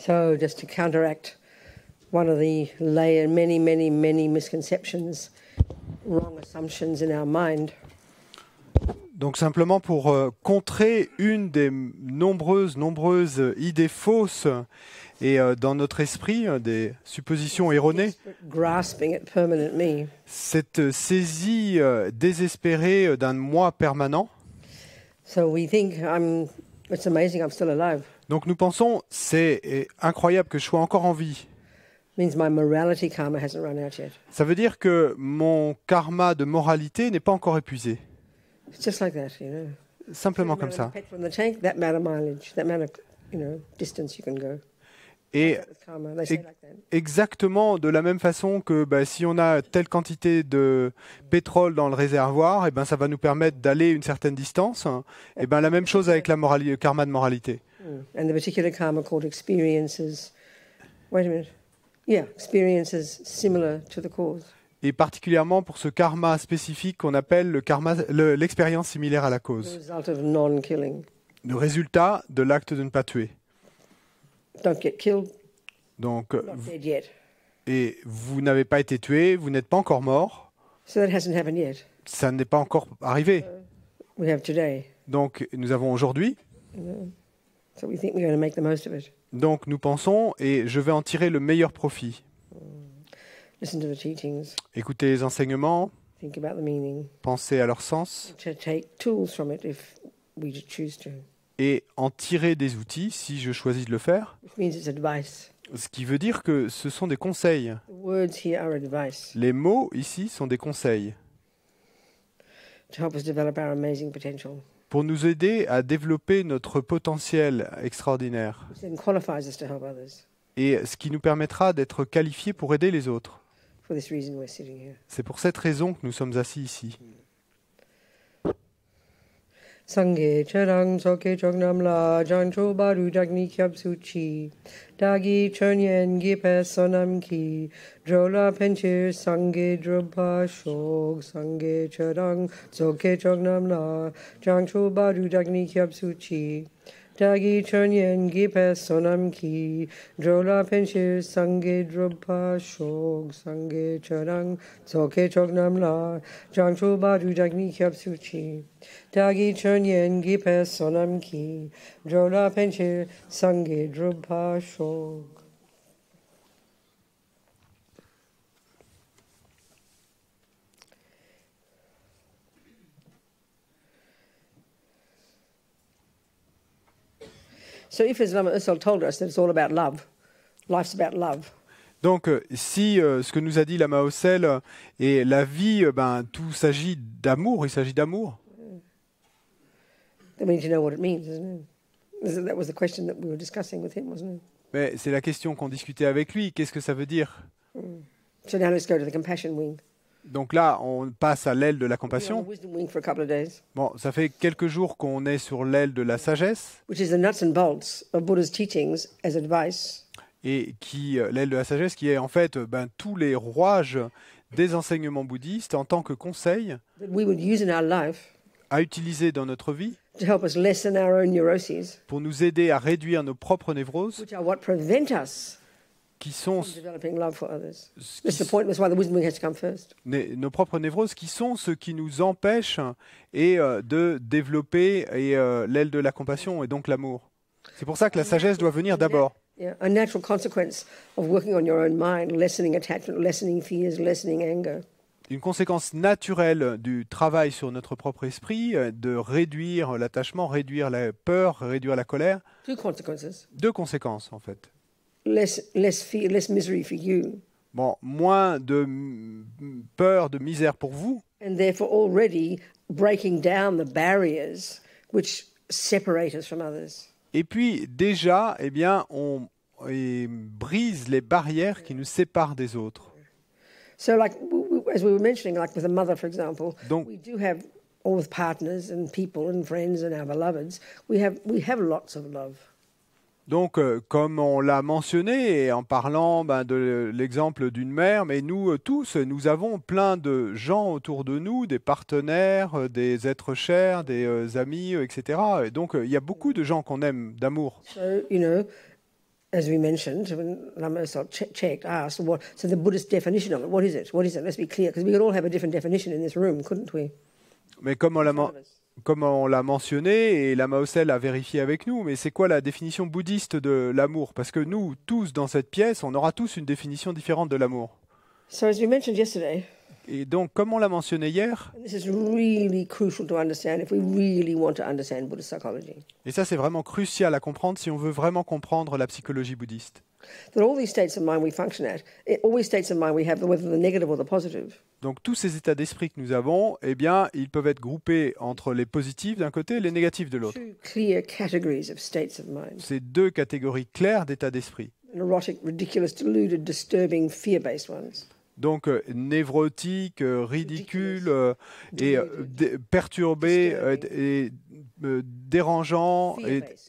So, just to counteract one of the many misconceptions, wrong assumptions in our mind. Donc simplement pour contrer une des nombreuses idées fausses et dans notre esprit, des suppositions erronées, Grasping at permanent me. cette saisie désespérée d'un moi permanent. So we think it's amazing I'm still alive. Donc nous pensons, c'est incroyable que je sois encore en vie. Means my morality karma hasn't run out yet. Ça veut dire que mon karma de moralité n'est pas encore épuisé. It's just like that, you know. Simplement comme ça. From the tank, that amount of mileage, that amount of, distance you can go. Et Karma, they say like that. exactement de la même façon que si on a telle quantité de pétrole dans le réservoir, et ça va nous permettre d'aller une certaine distance. Et la même chose avec le karma de moralité. And the particular karma called experiences. Wait a minute. Yeah, experiences similar to the cause. Et particulièrement pour ce karma spécifique qu'on appelle l'expérience similaire à la The cause. result of non-killing. Le résultat de l'acte de ne pas tuer. Don't get killed, Donc, not dead yet. et vous n'avez pas été tué, vous n'êtes pas encore mort, So that hasn't happened yet. ça n'est pas encore arrivé. We have today. Donc nous avons aujourd'hui, So we think we're going to make the most of it. donc nous pensons, et je vais en tirer le meilleur profit. Listen to the teachings. Écoutez les enseignements, Think about the meaning. pensez à leur sens, To take tools from it if we choose to. et en tirer des outils si je choisis de le faire. Which means it's advice. Ce qui veut dire que ce sont des conseils. The words here are advice Les mots ici sont des conseils to help us develop our amazing potential, pour nous aider à développer notre potentiel extraordinaire which then qualifies us to help others. et ce qui nous permettra d'être qualifiés pour aider les autres. For this reason, we're sitting here. C'est pour cette raison que nous sommes assis ici. Sangye charang soke chognam la jancho baru jagni kyab suchi dagi chonyen gipe sonam ki drola penchir sangye dropa shog sangye charang soke chognam la jancho baru jagni kyab suchi dagi chonyen gipe sonam ki drola penchir sangye dropa shog sangye charang soke chognam la jancho baru jagni kyab suchi Dagi chonyen gipe sonam ki drola penchir sangye drupha shog. So if as Lama Ursel told us that it's all about love, life's about love. Donc, si ce que nous a dit Lama Ossel et la vie, tout s'agit d'amour, il s'agit d'amour. Then we need to know what it means, isn't it? That was the question that we were discussing with him, wasn't it? Mais c'est la question qu'on discutait avec lui. Qu'est-ce que ça veut dire? So now let's go to the compassion wing. Donc là, on passe à l'aile de la We're on compassion. the wisdom wing for a couple of days, Bon, ça fait quelques jours qu'on est sur l'aile de la sagesse, which is the nuts and bolts of Buddha's teachings as advice. et l'aile de la sagesse qui est en fait tous les rouages des enseignements bouddhistes en tant que conseil That we would use in our life à utiliser dans notre vie to help us lessen our own neuroses, pour nous aider à réduire nos propres névroses, which are what prevent us qui sont from developing love for others. ce That's qui- the point. That's why the wisdom wing has to come first. nos propres névroses, qui sont ceux qui nous empêchent de développer l'aile de la compassion et donc l'amour. C'est pour ça que la sagesse doit venir d'abord. Yeah, a natural consequence of working on your own mind, lessening attachment, lessening fears, lessening anger, Une conséquence naturelle du travail sur notre propre esprit, de réduire l'attachement, réduire la peur, réduire la colère. two consequences: Deux conséquences, en fait. less fear, less misery for you, Bon, moins de peur, de misère pour vous, and therefore already breaking down the barriers which separate us from others. et puis déjà, on brise les barrières qui nous séparent des autres. So, like as we were mentioning, like with a mother, for example, Donc- we do have, or with partners and people and friends and our beloveds, we have lots of love. Donc, comme on l'a mentionné, et en parlant de l'exemple d'une mère, mais nous tous, nous avons plein de gens autour de nous, des partenaires, des êtres chers, des amis, etc. Et donc, il y a beaucoup de gens qu'on aime d'amour. So, you know, as we mentioned, when Lama Tsol checked, asked, so the Buddhist definition of it, what is it? What is it? Let's be clear, because we could all have a different definition in this room, couldn't we? Mais comme on l'a mentionné, et Lama Tsol a vérifié avec nous, mais c'est quoi la définition bouddhiste de l'amour? Parce que nous, tous dans cette pièce, on aura tous une définition différente de l'amour. So as we mentioned yesterday, Et donc, comme on l'a mentionné hier, and this is really crucial to understand if we really want to understand Buddhist psychology, et ça c'est vraiment crucial à comprendre si on veut vraiment comprendre la psychologie bouddhiste, that all these states of mind we function at, all these states of mind we have, whether the negative or the positive, donc tous ces états d'esprit que nous avons, eh bien, ils peuvent être groupés entre les positifs d'un côté et les négatifs de l'autre. two clear categories of states of mind: C'est deux catégories claires d'états d'esprit. neurotic, ridiculous, deluded, disturbing, fear-based ones. Donc névrotique, ridicule et perturbé et dérangeant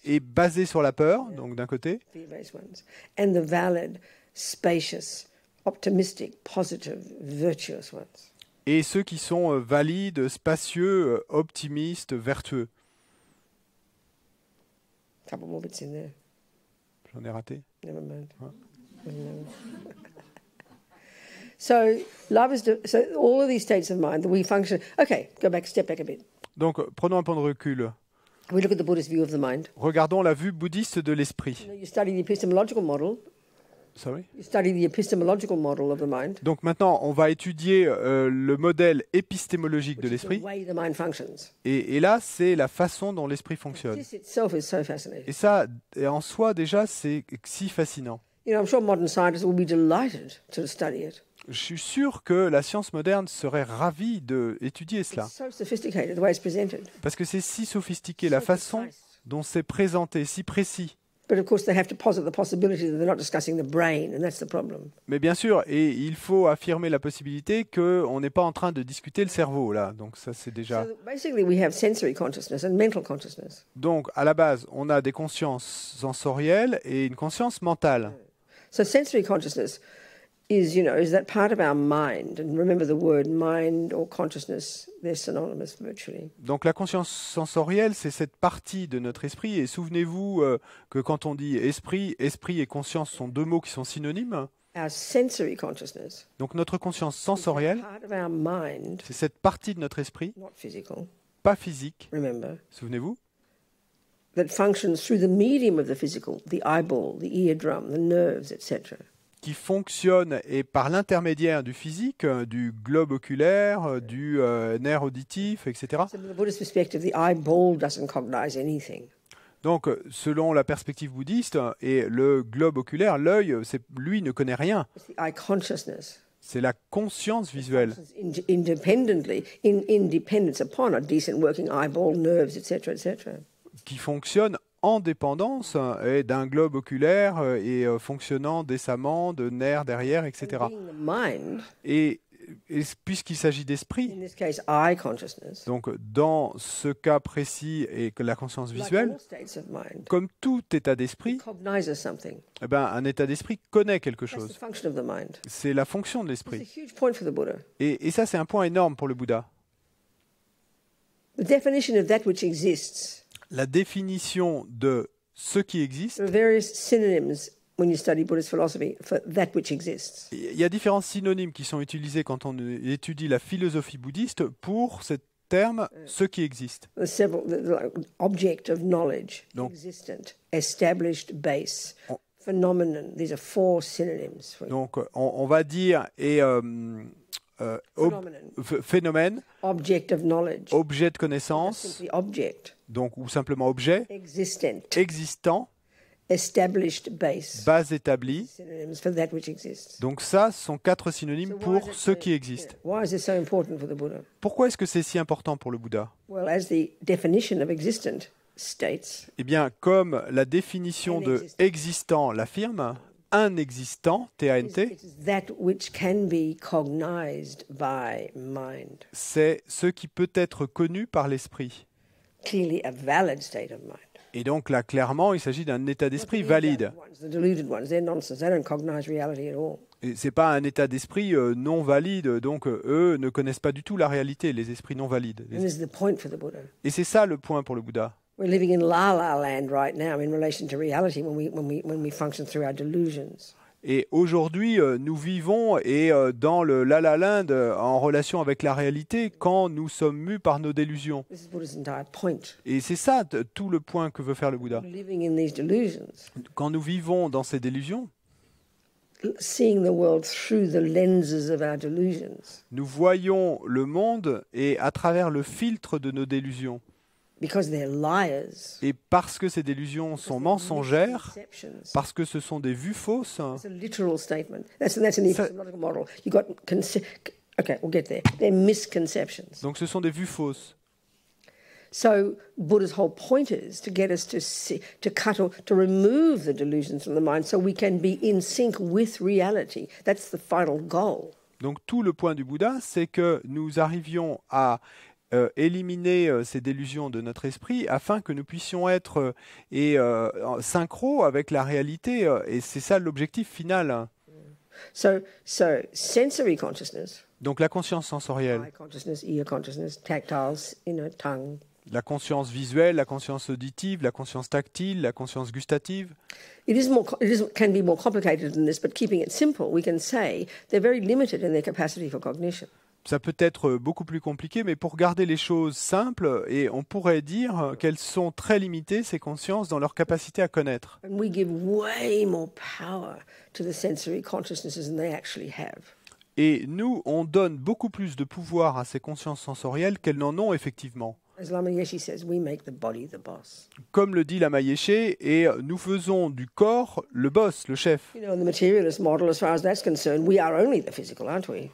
et basé sur la peur, donc d'un côté. Fear-based ones. And the valid, spacious, optimistic, positive, virtuous ones. Et ceux qui sont valides, spacieux, optimistes, vertueux. Couple more bits in there. J'en ai raté. Never mind. Huh? So all of these states of mind that we function. Okay, step back a bit. Donc prenons un point de recul. We look at the Buddhist view of the mind. Regardons la vue bouddhiste de l'esprit. You study the epistemological model. Sorry? You study the epistemological model of the mind. Donc maintenant, on va étudier le modèle épistémologique de l'esprit. The way the mind functions. Et là, c'est la façon dont l'esprit fonctionne. This itself is so fascinating. Et ça, en soi, déjà, c'est si fascinant. You know, I'm sure modern scientists will be delighted to study it. Je suis sûr que la science moderne serait ravie d'étudier cela. It's so sophisticated the way it's presented. Parce que c'est si sophistiqué, la façon dont c'est présenté, si précis. But of course, they have to posit the possibility that they're not discussing the brain, and that's the problem. Mais bien sûr, et il faut affirmer la possibilité qu'on n'est pas en train de discuter le cerveau, là. Donc ça, c'est déjà... So basically, we have sensory consciousness and mental consciousness. Donc, à la base, on a des consciences sensorielles et une conscience mentale. So sensory consciousness is that part of our mind. And remember the word mind or consciousness, they're synonymous virtually. Donc la conscience sensorielle, c'est cette partie de notre esprit. Et souvenez-vous que quand on dit esprit, esprit et conscience sont deux mots qui sont synonymes. Our sensory consciousness, Donc notre conscience sensorielle, part of our mind, c'est cette partie de notre esprit, not physical, pas physique, remember, souvenez-vous, that functions through the medium of the physical, the eyeball, the eardrum, the nerves, etc. qui fonctionne et par l'intermédiaire du physique, du globe oculaire, du nerf auditif, etc. So from the Buddhist perspective, the eyeball doesn't cognize anything. Donc, selon la perspective bouddhiste, et le globe oculaire, l'œil, lui ne connaît rien. It's the eye consciousnness. C'est la conscience visuelle Independently, in independence upon a decent working eyeball, nerves, etc., etc. qui fonctionne en dépendance et d'un globe oculaire et fonctionnant décemment, de nerfs derrière, etc. Being the mind, Et puisqu'il s'agit d'esprit, in this case, eye consciousness, donc dans ce cas précis et que la conscience like visuelle, all states of mind, comme tout état d'esprit, cognizes something. eh ben, un état d'esprit connaît quelque That's the chose. function of the mind. C'est la fonction de It's a l'esprit. huge point for the Buddha. Et ça, c'est un point énorme pour le Bouddha. The definition of that which exists. La définition de ce qui existe, There are various synonyms when you study Buddhist philosophy for that which exists. il y a différents synonymes qui sont utilisés quand on étudie la philosophie bouddhiste pour ce terme « ce qui existe There's several like object of knowledge, Donc- existent, established base, On- phenomenon. These are four synonyms for ». Donc, on va dire phénomène, object of knowledge. objet de connaissance, Simply object, donc ou simplement objet, existent, existant, established base. base établie. Synonyms for that which exists. Donc ça, ce sont 4 synonymes So why pour is it ce so- qui existe. Why is this so important for the Buddha? Pourquoi est-ce que c'est si important pour le Bouddha? Well, as the definition of existent states, Eh bien, comme la définition Un de existant. existant l'affirme, un existant, T-A-N-T, it's that which can be cognized by mind. c'est ce qui peut être connu par l'esprit. Clearly a valid state of mind. Et donc là, clairement, il s'agit d'un état d'esprit The valide. ones, the deluded ones, they're nonsense. They don't cognize reality at all. Et c'est pas un état d'esprit non valide, donc eux ne connaissent pas du tout la réalité, les esprits non valides. And this is the point for the Buddha. Et c'est ça le point pour le Bouddha. We're living in la la land right now in relation to reality when we function through our delusions. Et aujourd'hui, nous vivons dans le la-la land en relation avec la réalité quand nous sommes mus par nos délusions. This is Buddha's entire point. Et c'est ça tout le point que veut faire le Bouddha. Living in these delusions, Quand nous vivons dans ces délusions, seeing the world through the lenses of our delusions, nous voyons le monde et à travers le filtre de nos délusions. because they're liars. Et parce que ces délusions sont mensongères, Misconceptions. parce que ce sont des vues fausses, It's a literal statement. That's an epistemological model. You got okay, we'll get there. They're misconceptions. donc ce sont des vues fausses. So Buddha's whole point is to get us to see, to remove the delusions from the mind, so we can be in sync with reality. That's the final goal. Donc tout le point du Bouddha, c'est que nous arrivions à éliminer ces délusions de notre esprit afin que nous puissions être synchro avec la réalité. Et c'est ça l'objectif final. So sensory consciousness, Donc la conscience sensorielle, eye consciousness, ear consciousness, tactile, tongue. la conscience visuelle, la conscience auditive, la conscience tactile, la conscience gustative. Can be more complicated than this, but keeping it simple, we can say they're very limited in their capacity for cognition. Ça peut être beaucoup plus compliqué, mais pour garder les choses simples, et on pourrait dire qu'elles sont très limitées, ces consciences, dans leur capacité à connaître. And we give way more power to the sensory consciousnesses than they actually have. Et nous, on donne beaucoup plus de pouvoir à ces consciences sensorielles qu'elles n'en ont effectivement. As Lama Yeshe says, we make the body the boss. Comme le dit Lama Yeshe, et nous faisons du corps le boss, le chef. You know, in the materialist model, as far as that's concerned, we are only the physical, aren't we?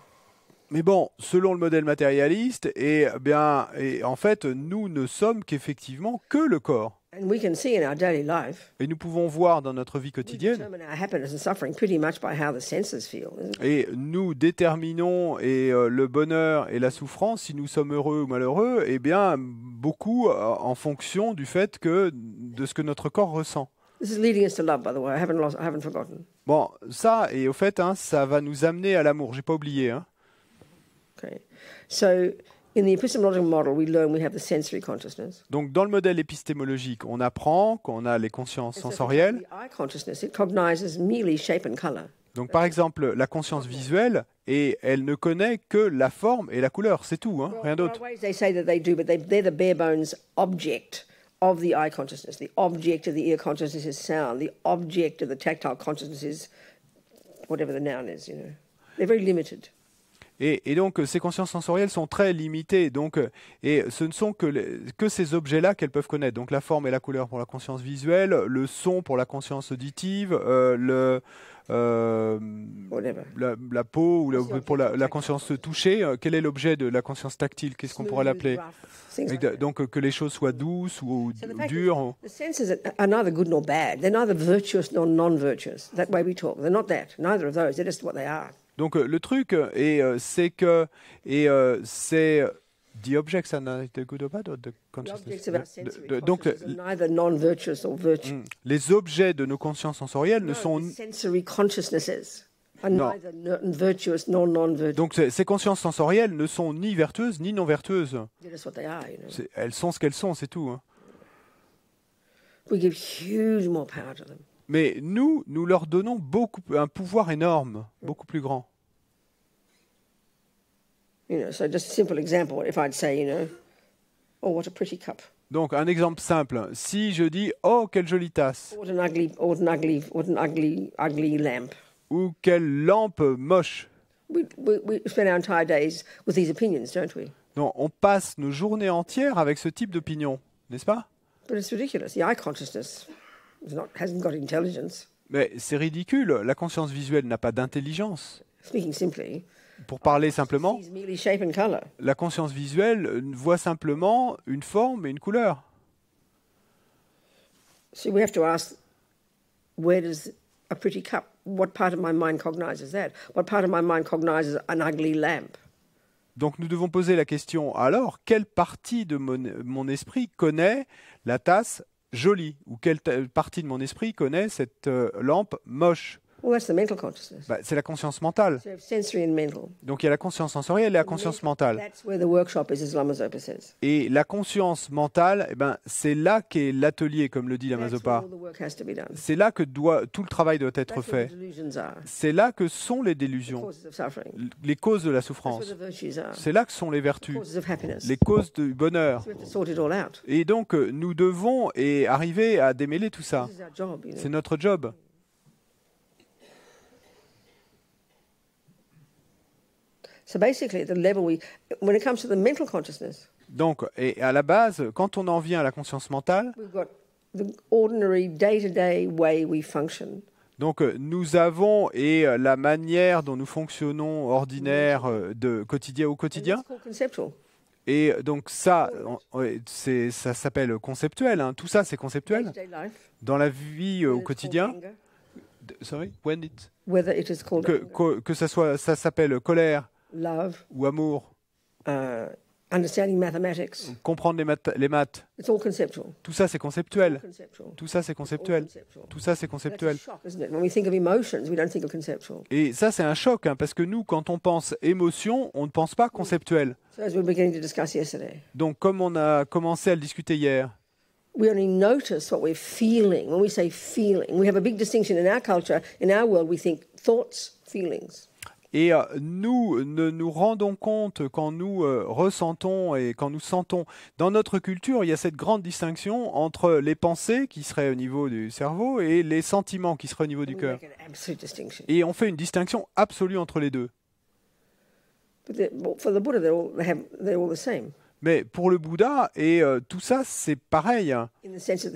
Mais bon, selon le modèle matérialiste, et en fait, nous ne sommes qu'effectivement que le corps. And we can see in our daily life, Et nous pouvons voir dans notre vie we quotidienne, determine our happiness and suffering pretty much by how the senses feel, isn't it? et nous déterminons le bonheur et la souffrance, si nous sommes heureux ou malheureux, eh bien, beaucoup en fonction du fait de ce que notre corps ressent. This is leading us to love, by the way. I haven't forgotten. Bon, ça, et au fait, ça va nous amener à l'amour, j'ai pas oublié. Okay. So in the epistemological model, we learn we have the sensory consciousness. Donc, dans le modèle épistémologique, on apprend qu'on a les consciences And so sensorielles. the eye consciousness, it cognizes merely shape and color. Donc, par exemple, la conscience visuelle, et elle ne connaît que la forme et la couleur, c'est tout, rien There d'autre. are ways they say that they do, but they're the bare bones object of the eye consciousness. The object of the ear consciousness is sound. The object of the tactile consciousness is whatever the noun is, you know. They're very limited. Et donc, ces consciences sensorielles sont très limitées. Donc, et ce ne sont que ces objets-là qu'elles peuvent connaître. Donc, la forme et la couleur pour la conscience visuelle, le son pour la conscience auditive, Whatever. la peau ou pour la conscience touchée. Quel est l'objet de la conscience tactile? Qu'est-ce qu'on pourrait l'appeler? Things like that. Donc, que les choses soient douces ou So the fact dures. is, the senses are neither good nor bad. They're neither virtuous nor non-virtuous. That way we talk. They're not that. Neither of those. They're just what they are. Donc, le truc, c'est que c'est the objects are neither good or bad or the The objects consciousness. of our sensory Donc, consciousness are neither non-virtuous or virtuous. les objets de nos consciences sensorielles ne sont The sensory consciousnesses are No. neither virtuous nor non-virtuous. donc ces consciences sensorielles ne sont ni vertueuses ni non vertueuses. They're just what they are, you know. Elles sont ce qu'elles sont, c'est tout. We give huge more power to them. Mais nous leur donnons un pouvoir énorme, beaucoup plus grand. You know, so just a simple example, if I'd say, you know, oh, what a pretty cup. Donc un exemple simple, si je dis « Oh, quelle jolie tasse What an ugly lamp. » ou « Quelle lampe moche !» We spend our entire days with these opinions, don't we? Non, on passe nos journées entières avec ce type d'opinion, n'est-ce pas? But it's ridiculous. The eye consciousness hasn't got intelligence. Mais c'est ridicule, la conscience visuelle n'a pas d'intelligence. Speaking simply, Pour parler simplement, sees merely shape and color. la conscience visuelle voit simplement une forme et une couleur. So we have to ask, where does a pretty cup, what part of my mind cognizes that? What part of my mind cognizes an ugly lamp? Donc nous devons poser la question, alors, quelle partie de mon esprit connaît la tasse jolie? Ou quelle partie de mon esprit connaît cette lampe moche? Well, that's the mental consciousness. C'est la conscience mentale. So you have sensory and mental. Donc il y a la conscience sensorielle et la conscience mentale. That's where the workshop is, as Lama Zopa says. Et la conscience mentale, c'est là qu'est l'atelier, comme le dit Lama That's where Zopa. all the work has to be done. C'est là que tout le travail doit être That's where fait. the delusions are, C'est là que sont les the délusions, causes of suffering. les causes de la That's souffrance. where the virtues are, C'est là que sont les the vertus, causes of happiness. les causes du bonheur. So we have to sort it all out. Et donc, nous devons arriver à démêler tout ça. This is our job, C'est notre job. So basically, at the level when it comes to the mental consciousness, Donc, et à la base, quand on en vient à la conscience mentale, we've got the ordinary day-to-day way we function. donc nous avons la manière dont nous fonctionnons ordinaire de quotidien au And quotidien. that's called conceptual. Et donc ça, ça s'appelle conceptuel. Hein. Tout ça, c'est conceptuel. Day-to-day life. Dans la vie au Whether it's quotidien, called anger, sorry, when it, whether it is called que ça s'appelle colère love, ou amour, understanding mathematics. comprendre les maths, It's all conceptual. tout ça c'est conceptuel. Conceptual. Tout ça c'est All conceptuel. conceptual. Tout ça c'est That's a conceptuel. shock, isn't it? When we think of emotions, we don't think of conceptual. Et ça c'est un choc, hein, parce que nous, quand on pense émotion, on ne pense pas conceptuel. So as we were beginning to discuss yesterday, Donc comme on a commencé à le discuter hier, we only notice what we're feeling. When we say feeling, we have a big distinction in our culture. In our world, we think thoughts, feelings. et nous ne nous rendons compte quand nous ressentons et quand nous sentons. Dans notre culture, il y a cette grande distinction entre les pensées qui seraient au niveau du cerveau et les sentiments qui seraient au niveau du We cœur. make an absolute distinction. Et on fait une distinction absolue entre les deux. But for the Buddha, they're all the same Mais pour le Bouddha, tout ça, c'est pareil. Hein. in the sense that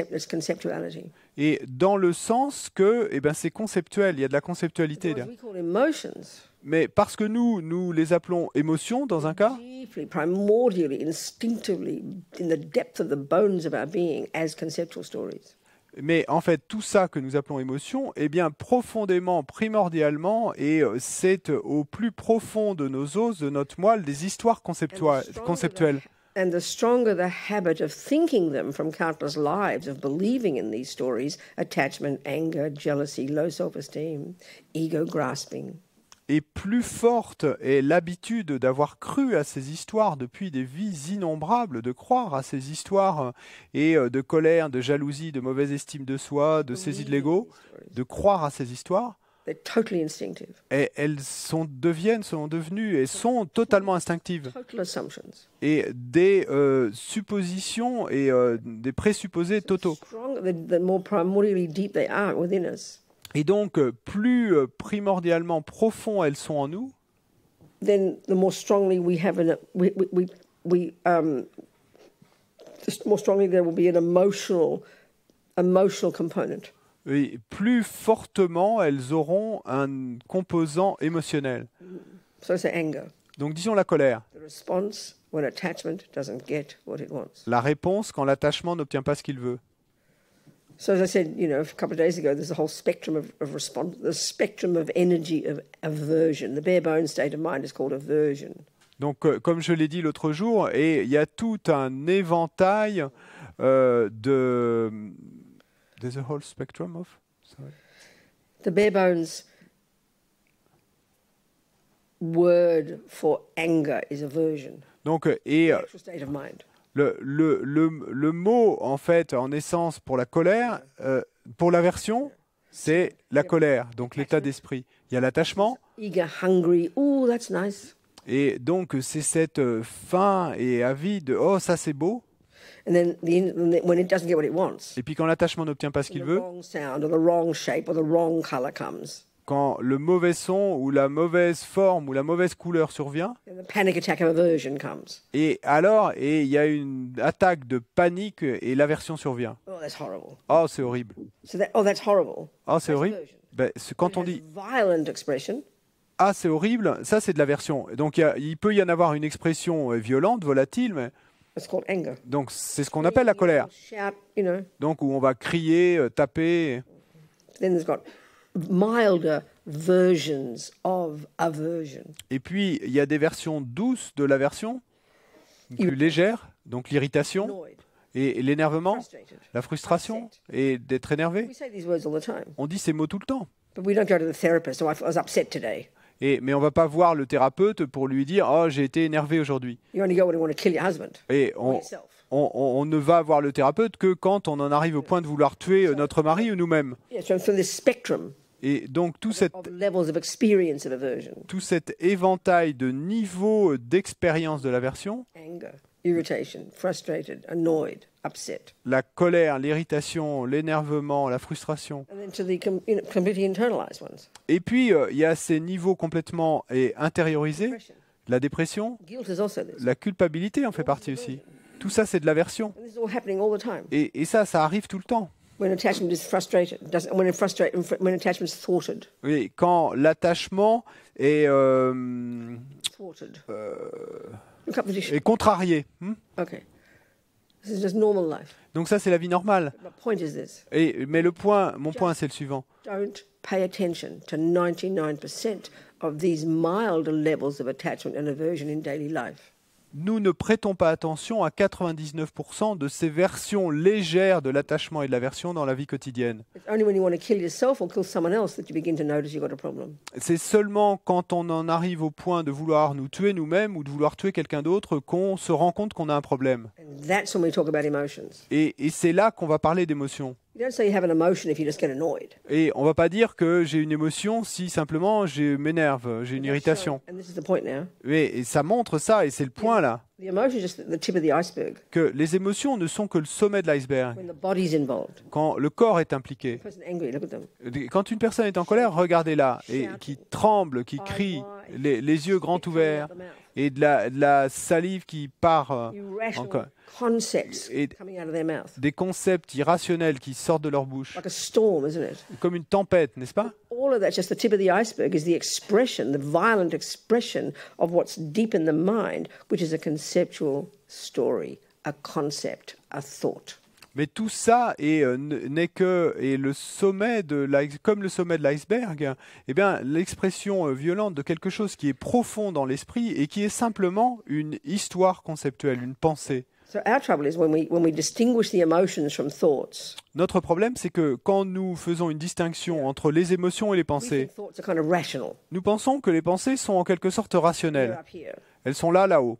there's conceptuality. Et dans le sens que c'est conceptuel, il y a de la conceptualité. What we call emotions, Mais parce que nous les appelons émotions dans un cas, deeply, primordially, instinctively, in the depth of the bones of our being, as conceptual stories. mais en fait tout ça que nous appelons émotions, profondément, primordialement, et c'est au plus profond de nos os, de notre moelle, des histoires conceptuelles. And the stronger the habit of thinking them from countless lives, of believing in these stories, attachment, anger, jealousy, low self-esteem, ego grasping. Et plus forte est l'habitude d'avoir cru à ces histoires depuis des vies innombrables, de croire à ces histoires et de colère, de jalousie, de mauvaise estime de soi, de saisie de l'ego, de croire à ces histoires. They're totally instinctive, Et elles sont devenues et sont totalement instinctives. total assumptions. Et des suppositions et des présupposés totaux. The more primordially deep they are within us, Et donc, plus primordialement profonds elles sont en nous, then the more strongly we have the more strongly there will be an emotional component. et plus fortement elles auront un composant émotionnel. So say anger, Donc, disons la colère. the response when attachment doesn't get what it wants. La réponse quand l'attachement n'obtient pas ce qu'il veut. So as I said, a couple of days ago, there's a whole spectrum of response, the spectrum of energy of aversion. The bare bones state of mind is called aversion. Donc, comme je l'ai dit l'autre jour, et il y a tout un éventail de... There's a whole spectrum of... Sorry. The bare bones word for anger is aversion. Donc, The actual state of mind. le mot, en fait, en essence, pour la colère, pour l'aversion, c'est la colère, donc l'état d'esprit. Il y a l'attachement, Eager, hungry. Oh, that's nice. et donc c'est cette faim et avide, oh, ça c'est beau. And then when it doesn't get what it wants, Et puis quand l'attachement n'obtient pas ce qu'il the veut, wrong sound or the wrong shape or the wrong color comes, quand le mauvais son ou la mauvaise forme ou la mauvaise couleur survient, and the panic attack of aversion comes. et il y a une attaque de panique et l'aversion survient. Oh, that's horrible. Oh, c'est horrible. So that's horrible. Oh, c'est That's horrible. aversion. Quand on It has dit violent expression, ah, c'est horrible, ça c'est de l'aversion. Donc il peut y en avoir une expression violente, volatile, mais it's called anger. donc c'est ce qu'on appelle la colère. Shout, Donc où on va crier, taper. Then there's got milder versions of aversion. Et puis il y a des versions douces de l'aversion, plus légères, donc l'irritation Annoyed, et l'énervement, frustrated. la frustration et d'être énervé. We say these words all the time. On dit ces mots tout le temps. But we don't go to the therapist. Oh, I was upset today. Mais on ne va pas voir le thérapeute pour lui dire « Oh, j'ai été énervé aujourd'hui You only go when you want to kill your husband. » Et on ne va voir le thérapeute que quand on en arrive au point de vouloir tuer notre mari ou nous-mêmes. Yeah, so from this spectrum Et donc tout of levels of experience of aversion, cet éventail de niveaux d'expérience de l'aversion, anger, irritation, frustrated, annoyed, upset, la colère, l'irritation, l'énervement, la frustration. and then to the completely internalized ones. Et puis, il y a ces niveaux complètement intériorisés, Depression. la dépression, Guilt is also this. la culpabilité en fait partie aussi. Tout ça, c'est de l'aversion. And this is all happening all the time. Et ça arrive tout le temps. When attachment is frustrated, when attachment is thwarted. Oui, quand l'attachement est Thwarted. Look up the dictionary. est contrarié. Okay. This is just normal life. Donc ça, c'est la vie normale. The point is this. Mais mon point, c'est le suivant. Don't pay attention to 99% of these mild levels of attachment and aversion in daily life. Nous ne prêtons pas attention à 99% de ces versions légères de l'attachement et de l'aversion dans la vie quotidienne. It's only when you want to kill yourself or kill someone else that you begin to notice you've got a problem. C'est seulement quand on en arrive au point de vouloir nous tuer nous-mêmes ou de vouloir tuer quelqu'un d'autre qu'on se rend compte qu'on a un problème. And that's when we talk about emotions. Et c'est là qu'on va parler d'émotions. You don't say you have an emotion if you just get annoyed. Et on va pas dire que j'ai une émotion si simplement je m'énerve, j'ai une irritation. And this is the point now. Et ça montre ça, et c'est le point là, The emotion is just the tip of the iceberg. que les émotions ne sont que le sommet de l'iceberg. When the body's involved. Quand le corps est impliqué, The person angry, look at them. quand une personne est en colère, regardez-la, et qui tremble, qui crie, les yeux grands ouverts, et de la salive qui part, Irrational concepts coming out of their mouth. des concepts irrationnels qui sortent de leur bouche, Like a storm, isn't it? comme une tempête, n'est-ce pas? All of that's just the tip of the iceberg is the expression, the violent expression of what's deep in the mind, which is a conceptual story, a concept, a thought. Mais tout ça n'est que le sommet comme le sommet de l'iceberg, eh bien l'expression violente de quelque chose qui est profond dans l'esprit et qui est simplement une histoire conceptuelle, une pensée. So our trouble is when we distinguish the emotions from thoughts. Notre problème, c'est que quand nous faisons une distinction entre les émotions et les We pensées, think thoughts are kind of rational. nous pensons que les pensées sont en quelque sorte They're rationnelles. up here. Elles sont là-haut.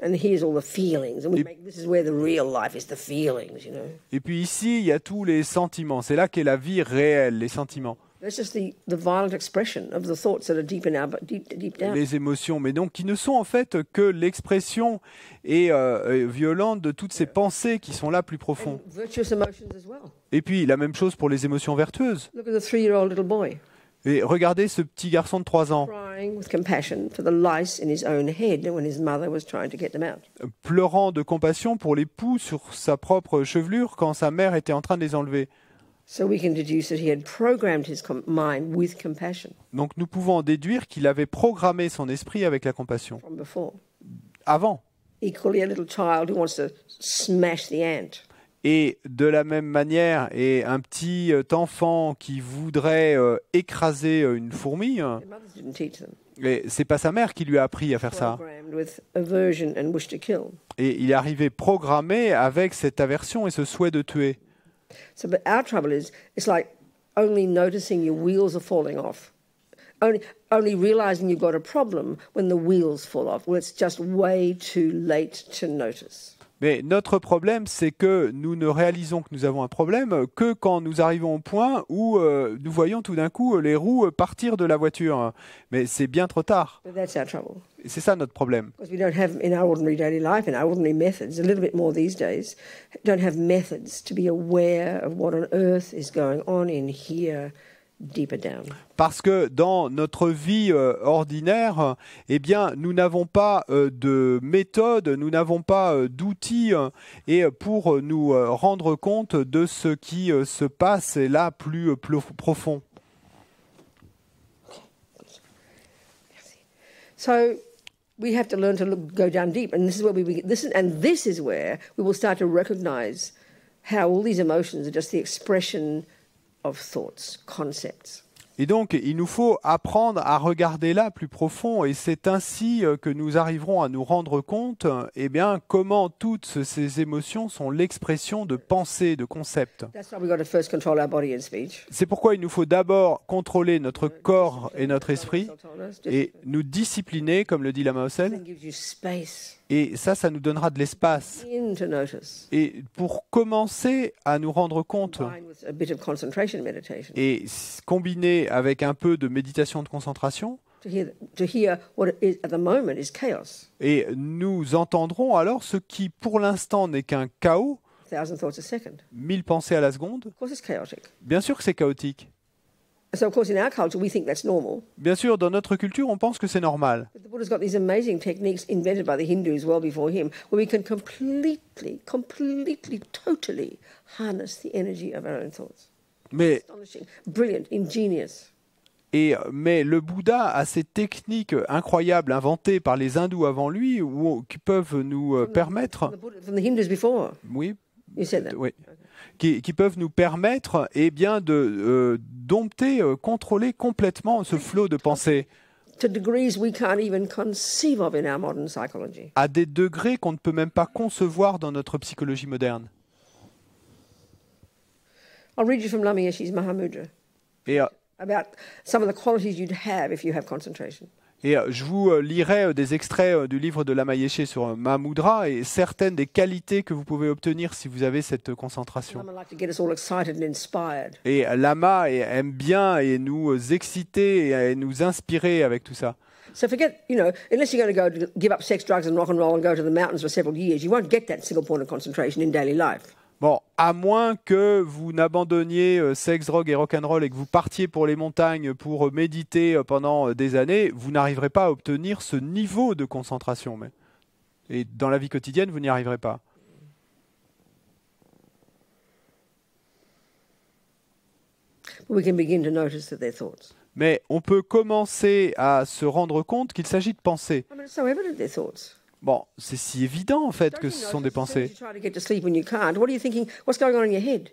And here's all the feelings. And this is where the real life is, the feelings, you know. Et puis ici, il y a tous les sentiments. C'est là qu'est la vie réelle, les sentiments. That's just the violent expression of the thoughts that are deep in deep down. Les émotions, mais donc qui ne sont en fait que l'expression violente de toutes ces pensées qui sont là plus profond. And virtuous emotions as well. Et puis la même chose pour les émotions vertueuses. Look at the 3-year-old little boy Et regardez ce petit garçon de 3 ans, crying with compassion for the lice in his own head when his mother was trying to get them out. pleurant de compassion pour les poux sur sa propre chevelure quand sa mère était en train de les enlever. So we can deduce that he had programmed his mind with compassion Donc nous pouvons en déduire qu'il avait programmé son esprit avec la compassion. from before. Avant. Equally, a little child who wants to smash the ant. Et de la même manière, et un petit enfant qui voudrait écraser une fourmi, Their mothers didn't teach them. et c'est pas sa mère qui lui a appris à faire ça. Programmed with aversion and wish to kill. Et il est arrivé programmé avec cette aversion et ce souhait de tuer. So, but our trouble is, it's like only noticing your wheels are falling off. Only realizing you've got a problem when the wheels fall off. Well, it's just way too late to notice. Mais notre problème, c'est que nous ne réalisons que nous avons un problème que quand nous arrivons au point où nous voyons tout d'un coup les roues partir de la voiture. Mais c'est bien trop tard. But that's our trouble. Et c'est ça notre problème. Because we don't have, in our ordinary daily life, in our ordinary methods, a little bit more these days, don't have methods to be aware of what on earth is going on in here, deeper down. Parce que dans notre vie ordinaire, eh bien, nous n'avons pas de méthode, nous n'avons pas d'outils et pour nous rendre compte de ce qui se passe là plus profond. So we have to learn to go down deep, and this is where this is where we will start to recognize how all these emotions are just the expression of thoughts, concepts. Et donc, il nous faut apprendre à regarder là plus profond, et c'est ainsi que nous arriverons à nous rendre compte, eh bien, comment toutes ces émotions sont l'expression de pensées, de concepts. That's why we've got to first control our body and speech. C'est pourquoi il nous faut d'abord contrôler notre corps et notre esprit, et nous discipliner, comme le dit Lama Hossel, That gives you space et ça nous donnera de l'espace. in to notice. Et pour commencer à nous rendre compte, Combined with a bit of concentration meditation et combiner avec un peu de méditation de concentration, to hear what it is at the moment is chaos. et nous entendrons alors ce qui pour l'instant n'est qu'un chaos, 1,000 thoughts a second. 1000 pensées à la seconde. Of course, it's chaotic. Bien sûr que c'est chaotique. So, of course, in our culture, we think that's normal. Bien sûr, dans notre culture, on pense que c'est normal. But the Buddha's got these amazing techniques invented by the Hindus well before him, where we can completely, totally harness the energy of our own thoughts. Mais, Astonishing, brilliant, ingenious. mais le Bouddha a ces techniques incroyables inventées par les hindous avant lui qui peuvent nous permettre, From the Hindus before, oui, you said that. oui, qui peuvent nous permettre eh bien, de dompter, contrôler complètement ce flot de pensée To degrees we can't even conceive of in our modern psychology. à des degrés qu'on ne peut même pas concevoir dans notre psychologie moderne. I'll read you from Lama Yeshe's Mahamudra Et, about some of the qualities you'd have if you have concentration. je vous lirai des extraits du livre de Lama Yeshe sur Mahamudra et certaines des qualités que vous pouvez obtenir si vous avez cette concentration. Lama like to get us all excited and inspired. Et Lama aime bien et nous exciter et nous inspirer avec tout ça. So forget, unless you're going to give up sex, drugs and rock and roll and go to the mountains for several years, you won't get that single point of concentration in daily life. Bon, à moins que vous n'abandonniez sexe, drogue et rock'n'roll et que vous partiez pour les montagnes pour méditer pendant des années, vous n'arriverez pas à obtenir ce niveau de concentration. Et dans la vie quotidienne, vous n'y arriverez pas. But we can begin to notice that they're thoughts. Mais on peut commencer à se rendre compte qu'il s'agit de pensées. I mean, it's so evident they're thoughts. Bon, c'est si évident en fait que ce sont des pensées. You try to get to sleep when you can't. What are you thinking? What's going on in your head?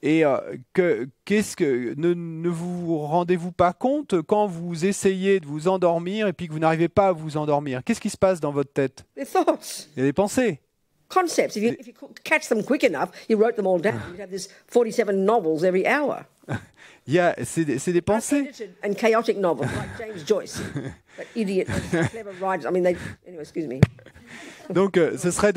Et ne vous rendez-vous pas compte quand vous essayez de vous endormir et puis que vous n'arrivez pas à vous endormir? Qu'est-ce qui se passe dans votre tête? They're thoughts. Il y a des pensées. Concepts. If you catch them quick enough, you wrote them all down. You'd have this 47 novels every hour. C'est des pensées. And chaotic novels like James Joyce. That idiot, clever writers. I mean, anyway, excuse me. Donc, ce serait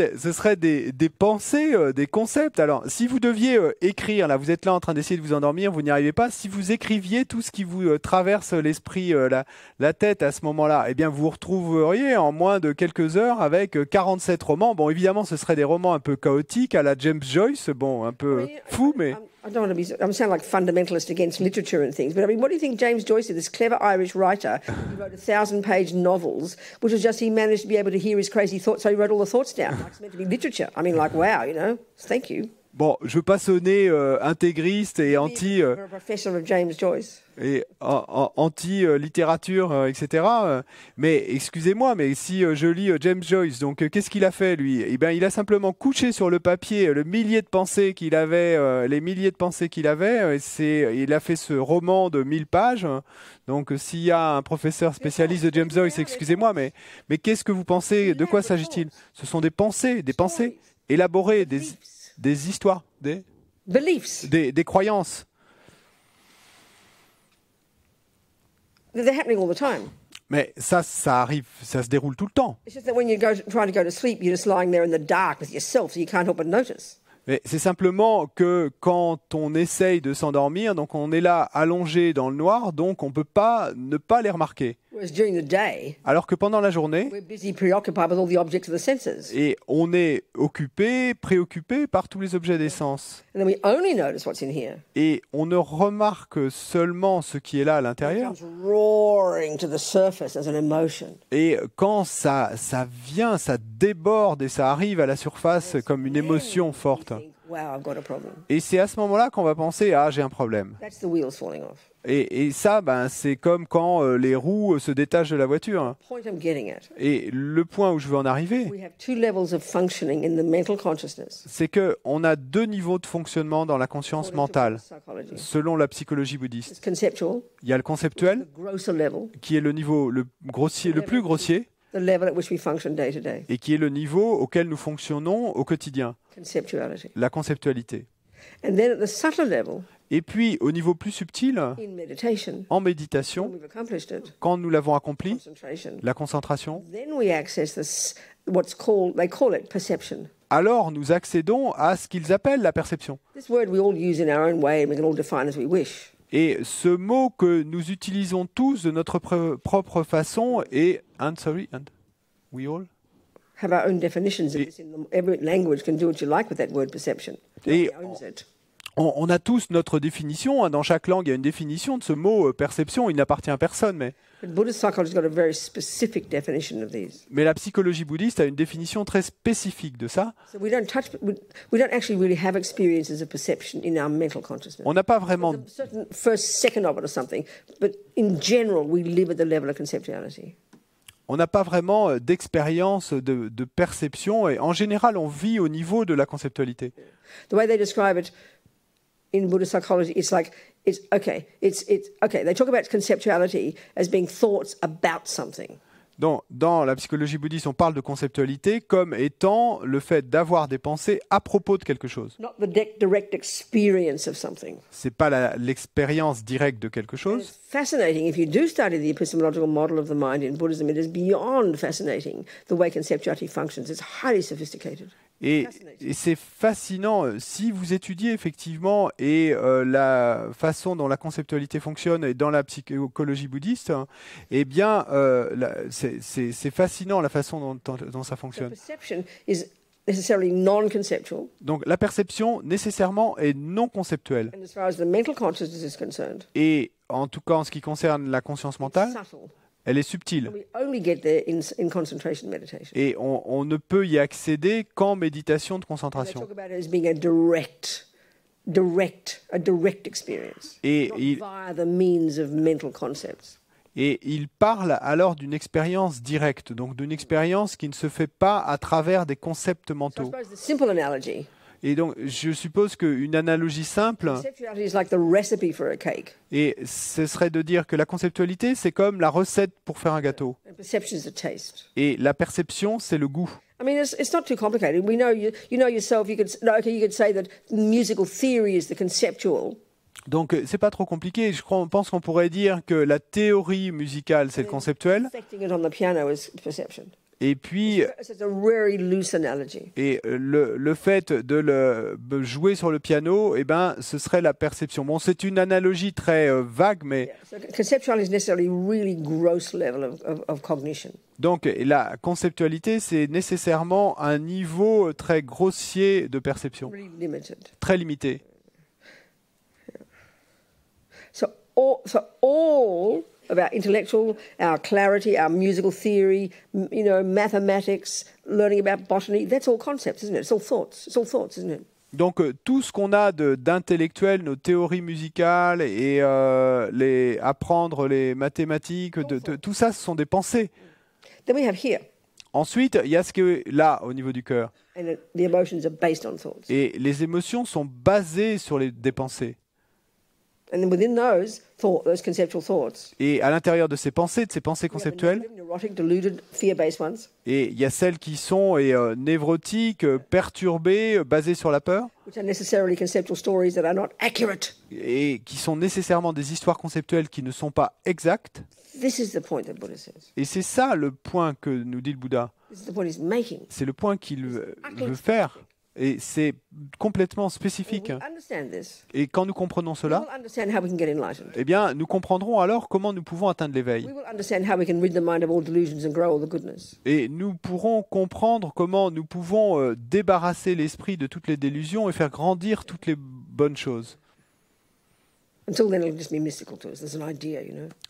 des pensées, des concepts. Alors, si vous deviez écrire, là, vous êtes là en train d'essayer de vous endormir, vous n'y arrivez pas. Si vous écriviez tout ce qui vous traverse l'esprit, la tête à ce moment-là, eh bien, vous vous retrouveriez en moins de quelques heures avec 47 romans. Bon, évidemment, ce seraient des romans un peu chaotiques à la James Joyce, bon, un peu fou, mais... I don't want to sound like fundamentalist against literature and things, but I mean, what do you think James Joyce did? This clever Irish writer, he wrote 1,000-page novels, which was just he managed to be able to hear his crazy thoughts, so he wrote all the thoughts down. Like it's meant to be literature. I mean, like, wow, thank you. Bon, je veux pas sonner intégriste et anti... You're a professor of James Joyce. et anti-littérature, etc. Mais excusez-moi, mais si je lis James Joyce, donc qu'est-ce qu'il a fait, lui? Eh bien, il a simplement couché sur le papier le millier de pensées qu'il avait, les milliers de pensées qu'il avait. Il a fait ce roman de 1000 pages. Donc, s'il y a un professeur spécialiste de James Joyce, excusez-moi, mais qu'est-ce que vous pensez? De quoi s'agit-il? Ce sont des pensées élaborées, des histoires, des croyances. They're happening all the time. Mais ça arrive, ça se déroule tout le temps. It's just that when you try to go to sleep, you're just lying there in the dark with yourself, so you can't help but notice. Mais c'est simplement que quand on essaye de s'endormir, donc on est là allongé dans le noir, donc on ne peut pas ne pas les remarquer. Whereas during the day, Alors que pendant la journée, we're busy, preoccupied with all the objects of the senses. et on est préoccupé par tous les objets des sens. And then we only notice what's in here. Et on ne remarque seulement ce qui est là à It l'intérieur. comes roaring to the surface as an emotion. Et quand ça vient, ça déborde et ça arrive à la surface comme une émotion forte. wow, I've got a problem. Et c'est à ce moment-là qu'on va penser, ah, j'ai un problème. That's the wheels falling off. Et ça, ben, c'est comme quand les roues se détachent de la voiture. Point I'm getting at. Et le point où je veux en arriver, We have two levels of functioning in the mental consciousness. c'est qu'on a deux niveaux de fonctionnement dans la conscience according to mentale, Buddhist psychology. selon la psychologie bouddhiste. It's conceptual, Il y a le conceptuel, the grosser level, qui est le niveau le plus grossier, the level at which we function day to day. et qui est le niveau auquel nous fonctionnons au quotidien, Conceptuality. la conceptualité. And then at the subtler level, Et puis, au niveau plus subtil, in meditation, en when méditation, we've accomplished it, quand nous l'avons accompli, concentration, la concentration, then we access this, they call it perception. alors nous accédons à ce qu'ils appellent la perception. This word we all use in our own way and we can all define as we wish. Et ce mot que nous utilisons tous de notre propre façon est we all. Have our own definitions of this in them. Every language can do what you like with that word perception. Et Nobody owns it. on a tous notre définition. Hein. Dans chaque langue, il y a une définition de ce mot perception. Il n'appartient à personne, But Buddhist psychology's got a very specific definition of these. mais la psychologie bouddhiste a une définition très spécifique de ça. So we don't actually really have experiences of perception in our mental consciousness. On n'a pas vraiment, There's a certain first, second of it or something, but in general we live at the level of conceptuality. d'expérience de perception. Et en général, on vit au niveau de la conceptualité. The way they describe it in Buddhist psychology, it's like it's okay. They talk about conceptuality as being thoughts about something. Dans la psychologie bouddhiste, on parle de conceptualité comme étant le fait d'avoir des pensées à propos de quelque chose. Not the direct experience of something. C'est pas l'expérience directe de quelque And chose. it's fascinating. If you do study the epistemological model of the mind in Buddhism, it is beyond fascinating the way conceptuality functions. It's highly sophisticated. Et c'est fascinant si vous étudiez effectivement la façon dont la conceptualité fonctionne et dans la psychologie bouddhiste, eh bien c'est fascinant la façon dont ça So fonctionne. perception is necessarily non-conceptual, Donc la perception nécessairement est non conceptuelle. and as far as the mental consciousness is concerned, Et en tout cas en ce qui concerne la conscience mentale, subtle. elle est subtile. And we only get there in concentration meditation. Et on ne peut y accéder qu'en méditation de They concentration. talk about it as being a direct experience, Et not il, via the means of mental concepts. et il parle alors d'une expérience directe, donc d'une expérience qui ne se fait pas à travers des concepts So I mentaux. suppose the simple analogy, Et donc je suppose qu'une analogie simple, conceptuality is like the recipe for a cake, et ce serait de dire que la conceptualité, c'est comme la recette pour faire un gâteau. and perception is a taste. Et la perception, c'est le goût. I mean, it's not too complicated. We know you know yourself. You could say that musical theory is the conceptual, Donc c'est pas trop compliqué. Pense qu'on pourrait dire que la théorie musicale, c'est le conceptuel. affecting it on the piano is perception. Et puis It's a very loose analogy. le fait de jouer sur le piano, eh ben, ce serait la perception. Bon, c'est une analogie très vague, mais So conceptual is necessarily really gross level of cognition. donc la conceptualité, c'est nécessairement un niveau très grossier de perception, Really limited. très limité. So all about intellectual, our clarity, our musical theory, mathematics, learning about botany, that's all concepts, isn't it? It's all thoughts. It's all thoughts, isn't it? Donc tout ce qu'on a d'intellectuel, nos théories musicales et apprendre les mathématiques, tout ça, ce sont des pensées. Then we have here, Ensuite, il y a ce qui est là, au niveau du cœur. and the emotions are based on thoughts. Et les émotions sont basées sur des pensées. And then within those conceptual thoughts, Et à l'intérieur de ces pensées we have conceptuelles, negative, neurotic, deluded, fear-based ones, et il y a celles qui sont névrotiques, perturbées, basées sur la peur, which are necessarily conceptual stories that are not accurate. et qui sont nécessairement des histoires conceptuelles qui ne sont pas exactes. This is the point that Buddha says. Et c'est ça le point que nous dit le Bouddha. This is the point he's making. C'est le point qu'il veut faire. Et c'est complètement When spécifique. we understand this, Et quand nous comprenons we cela, will understand how we can get enlightened. eh bien, nous comprendrons alors comment nous pouvons atteindre l'éveil. We will understand how we can rid the mind of all delusions and grow all the goodness. Et nous pourrons comprendre comment nous pouvons débarrasser l'esprit de toutes les délusions et faire grandir toutes les bonnes choses. Until then, it'll just be mystical to us. There's an idea,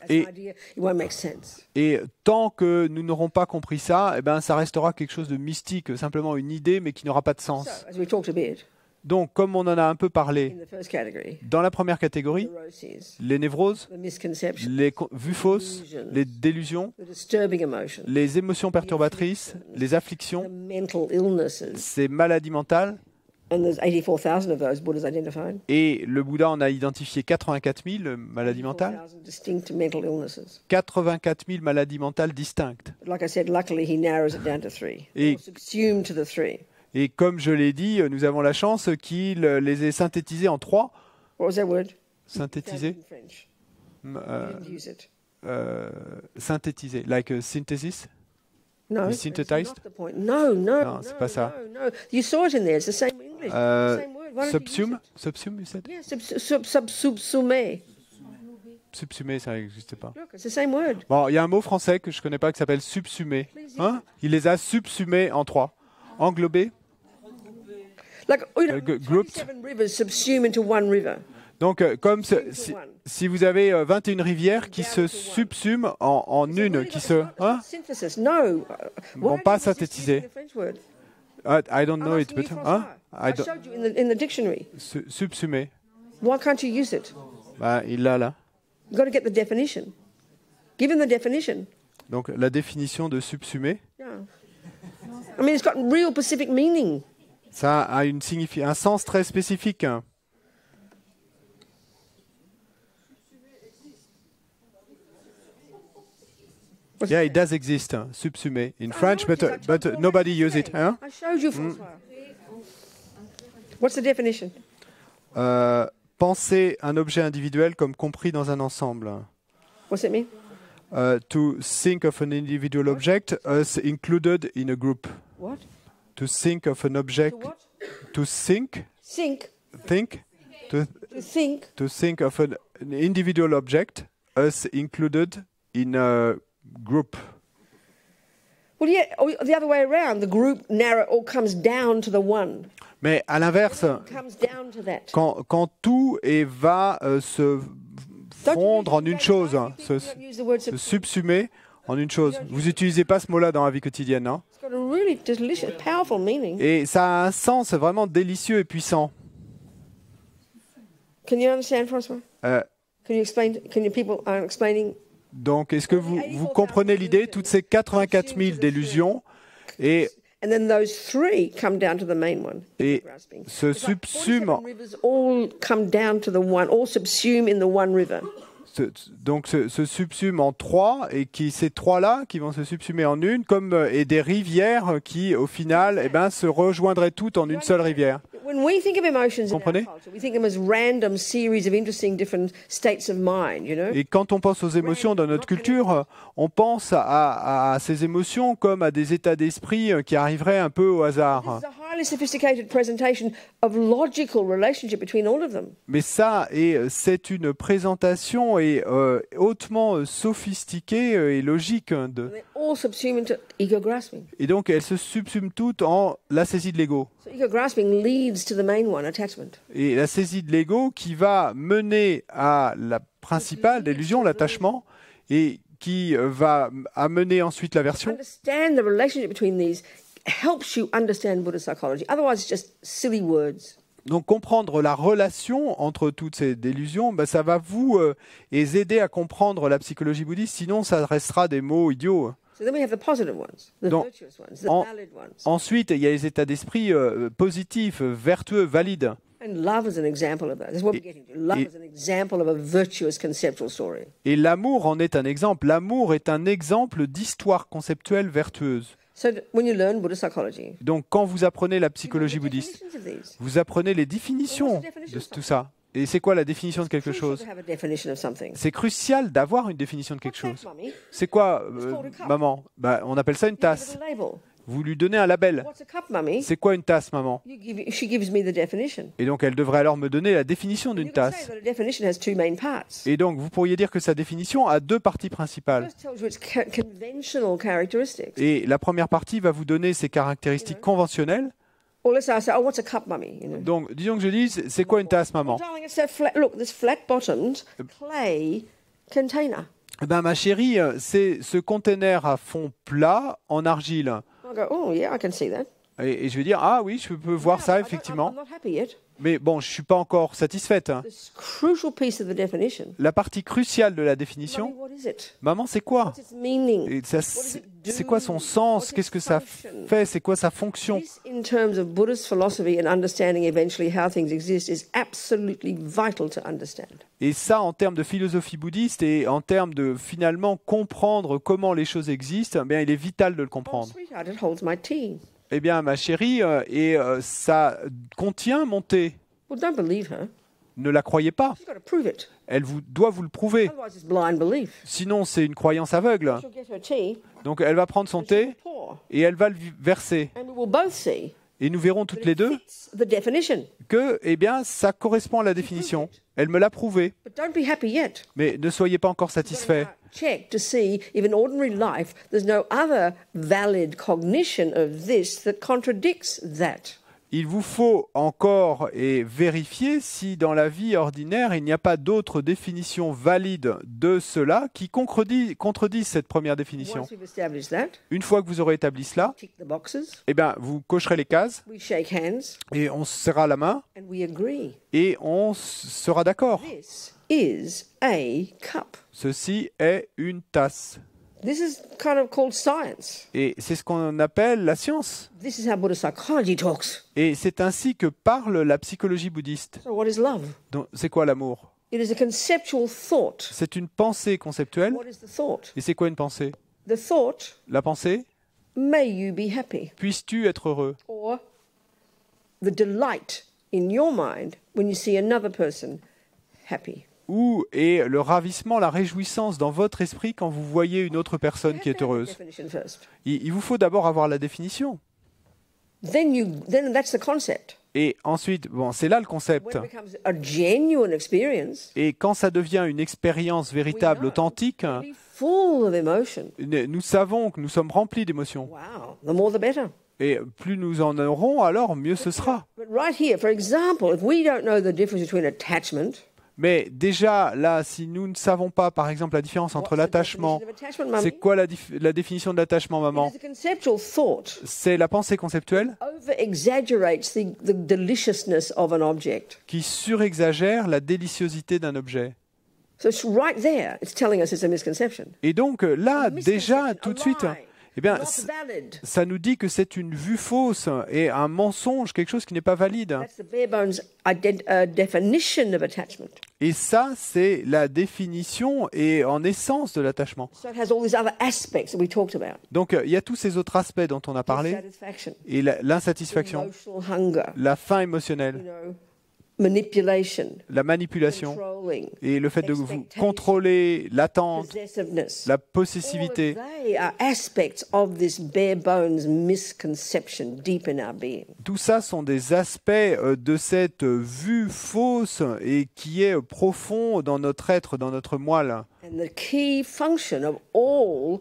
As Et- an idea, it won't make sense. Et tant que nous n'aurons pas compris ça, eh ben, ça restera quelque chose de mystique, simplement une idée, mais qui n'aura pas de So, sens. as we talked a bit, Donc, comme on en a un peu in parlé the first category, dans la première catégorie, neuroses, les névroses, the misconceptions, les vues fausses, les délusions, the disturbing emotions, les émotions perturbatrices, les the afflictions, mental illnesses. ces maladies mentales. And there's 84,000 of those Buddhas identified. Et le Bouddha en a identifié 84 000 maladies mentales, 84,000 distinct mental illnesses. 84 000 maladies mentales distinctes. But like I said, luckily he narrows it down to 3. Et- Or subsumed to the 3. Et comme je l'ai dit, nous avons la chance qu'il les ait synthétisés en 3. What was that word? Synthétisés, In French. euh, You didn't use it. synthétisés, like synthesis. No, You that's synthetized? not the point. No, no, Non, c'est pas ça. no. You saw it in there. It's the same English. The same word. Why don't you use Subsume, it? subsume, you said? Yeah, subsume. Subsumer, ça n'existe pas. Look, it's the same word. Bon, il y a un mot français que je connais pas qui s'appelle subsumer. Hein? Il les a subsumés en 3. Englobés. Like, you know, Grouped. 27 rivers subsume into one river. Donc, comme si vous avez 21 rivières qui se subsument en une, qui se... Hein? Synthesis. No. Bon, Why pas don't you just use synthétisé. the French word? I don't know I'm it, asking but... you, Hein? François. I showed you in the dictionary. Subsumer. Why can't you use it? Bah, il l'a là. You've got to get the definition. Give him the definition. Donc, la définition de subsumer, Yeah. I mean, it's got real specific meaning. ça a un sens très spécifique. Hein. What's Yeah, it it does exist, hein, subsumer in French, but nobody use it. Hein? I showed you, François. What's the definition? Penser un objet individuel comme compris dans un ensemble. What's it mean? To think of an individual object as included in a group. What? To think of an object. To what? To think. Think. Think. To To think. think of an individual object as included in a group. Well, yeah, or the other way around. The group narrow all comes down to the one. Mais à l'inverse, Comes down to that. quand tout va se fondre en une chose, hein, Don't use the word se subsume. subsumer en une chose. Vous n'utilisez pas ce mot-là dans la vie quotidienne. Hein? It's got a really delicious, powerful meaning. Et ça a un sens vraiment délicieux et puissant. Can you understand, François? Euh, Can you explain? Can you people are explaining? donc, est-ce que vous comprenez l'idée? Toutes ces 84 000 délusions et And then those 3 come down to the main one. Et Grasping. se It's like 47 subsument, rivers all come down to the one, all subsume in the one river. se subsument en 3 et ces 3-là qui vont se subsumer en une, comme et des rivières qui, au final, eh ben, se rejoindraient toutes en une seule rivière. When we think of emotions in our Comprenez? culture, we think of them as random series of interesting different states of mind, you know? Et quand on pense aux émotions dans notre culture, on pense à ces émotions comme à des états d'esprit qui arriveraient un peu au hasard. This is a highly sophisticated presentation of logical relationship between all of them. Mais ça, c'est une présentation hautement sophistiquée et logique. And they all subsume into ego grasping. Et donc, elles se subsument toutes en la saisie de l'ego. So ego grasping leads to the main one, attachment. Et la saisie de l'ego qui va mener à la principale, l'illusion, l'attachement, et qui va amener ensuite l'aversion. Understand the relationship between these helps you understand Buddhist psychology. Otherwise, it's just silly words. Donc comprendre la relation entre toutes ces délusions, ben, ça va vous aider à comprendre la psychologie bouddhiste, sinon ça restera des mots idiots. So then we have the positive ones, the Donc, virtuous ones, the en- valid ones. Ensuite, il y a les états d'esprit positifs, vertueux, valides. And love is an example of that. That's what we're getting to. Love et- is an example of a virtuous conceptual story. Et l'amour en est un exemple. L'amour est un exemple d'histoire conceptuelle vertueuse. So when you learn Buddhist psychology, Donc quand vous apprenez la you learn psychologie the bouddhiste, definitions of these. vous apprenez les définitions de tout ça. Et c'est quoi la définition de quelque Crucial chose? to have a definition of something. C'est crucial d'avoir une définition de quelque What's chose. that, mummy? C'est quoi, It's called a cup. maman? Bah, on appelle ça une You give tasse. it a label. Vous lui donnez un label. What's a cup, mummy? C'est quoi une tasse, maman? She gives me the definition. Et donc elle devrait alors me donner la définition You d'une can say tasse. that a definition has 2 main parts. Et donc vous pourriez dire que sa définition a 2 parties principales. First tells you its conventional characteristics. Et la première partie va vous donner ses caractéristiques conventionnelles. Or let's say, oh, what's a cup, mummy? You know. Donc disons que je dis, c'est quoi une tasse, maman? Darling, it's that flat. Look, this flat-bottomed clay container. Eh ben, ma chérie, c'est ce conteneur à fond plat en argile. I go, oh yeah, I can see that. Et je vais dire, ah oui, je peux voir ça, effectivement. I'm not happy yet. Mais bon, je ne suis pas encore satisfaite. This crucial piece of the definition. La partie cruciale de la Mommy, définition, what is it? maman, c'est quoi? What's its meaning? Et ça, c'est quoi son sens? Qu'est-ce que ça fait? C'est quoi sa fonction? This, in terms of Buddhist philosophy and understanding eventually how things exist, is absolutely vital to understand. Et ça, en termes de philosophie bouddhiste et en termes de finalement comprendre comment les choses existent, eh bien, il est vital de le Oh, comprendre. sweetheart, it holds my tea. Eh bien, ma chérie, ça contient mon thé. Well, don't believe her. Ne la croyez pas. She's got to prove it. Elle doit vous le prouver. Otherwise, it's blind belief. Sinon, c'est une croyance aveugle. She'll get her tea Donc, elle va prendre son and she thé will pour. et elle va le verser. And we will both see Et nous verrons that toutes les it deux fits the definition. que, eh bien, ça correspond à la définition. Elle me l'a prouvé. But don't be happy yet. Mais ne soyez pas encore You've got satisfait. to check to see if in ordinary life there's no other valid cognition of this that contradicts that. Il vous faut encore vérifier si dans la vie ordinaire, il n'y a pas d'autres définitions valides de cela qui contredisent cette première définition. Once we've established that, Une fois que vous aurez établi cela, tick the boxes, eh bien, vous cocherez les cases we shake hands, et on se serra la main and we agree. et on sera d'accord. This is a cup. Ceci est une tasse. This is kind of called science. Et c'est ce qu'on appelle la science. This is how Buddhist psychology talks. Et c'est ainsi que parle la psychologie bouddhiste. So what is love? Donc, c'est quoi l'amour? It is a conceptual thought. C'est une pensée conceptuelle. What is the thought? Et c'est quoi une pensée? The thought, La pensée, may you be happy, puisses-tu être heureux? or the delight in your mind when you see another person happy. Où est le ravissement, la réjouissance dans votre esprit quand vous voyez une autre personne qui est Have the heureuse? definition first. Il vous faut d'abord avoir la définition. Then that's the concept. Et ensuite, bon, c'est là le concept. When it becomes a genuine experience, Et quand ça devient une expérience véritable, authentique, be full of emotion. nous savons que nous sommes remplis d'émotions. Wow, the more the better. Et plus nous en aurons, alors mieux ce sera. But right here, for example, if we don't know the difference between attachment, Mais déjà, là, si nous ne savons pas, par exemple, la différence entre what's the l'attachement, definition of attachment, Mummy? c'est quoi la définition de l'attachement, maman? It is a conceptual thought. C'est la pensée conceptuelle Over-exaggerates the deliciousness of an object. qui surexagère la déliciosité d'un objet. So it's right there. It's telling us it's a misconception. Et donc là, A déjà, misconception, tout de a suite, lie, eh bien, not valid. ça nous dit que c'est une vue fausse et un mensonge, quelque chose qui n'est pas valide. That's the bare bones definition of attachment. Et ça, c'est la définition et en essence de l'attachement. So it has all these other aspects that we talked about. Donc, il y a tous ces autres aspects dont on a parlé, Dissatisfaction, et l'insatisfaction, emotional hunger, la faim you émotionnelle, know, manipulation, la manipulation, controlling, et le fait de vous expectation, contrôler, l'attente, possessiveness. la All possessivité. of they are aspects of this bare bones misconception deep in our being. Tout ça sont des aspects de cette vue fausse et qui est profond dans notre être, dans notre moelle. And the key function of all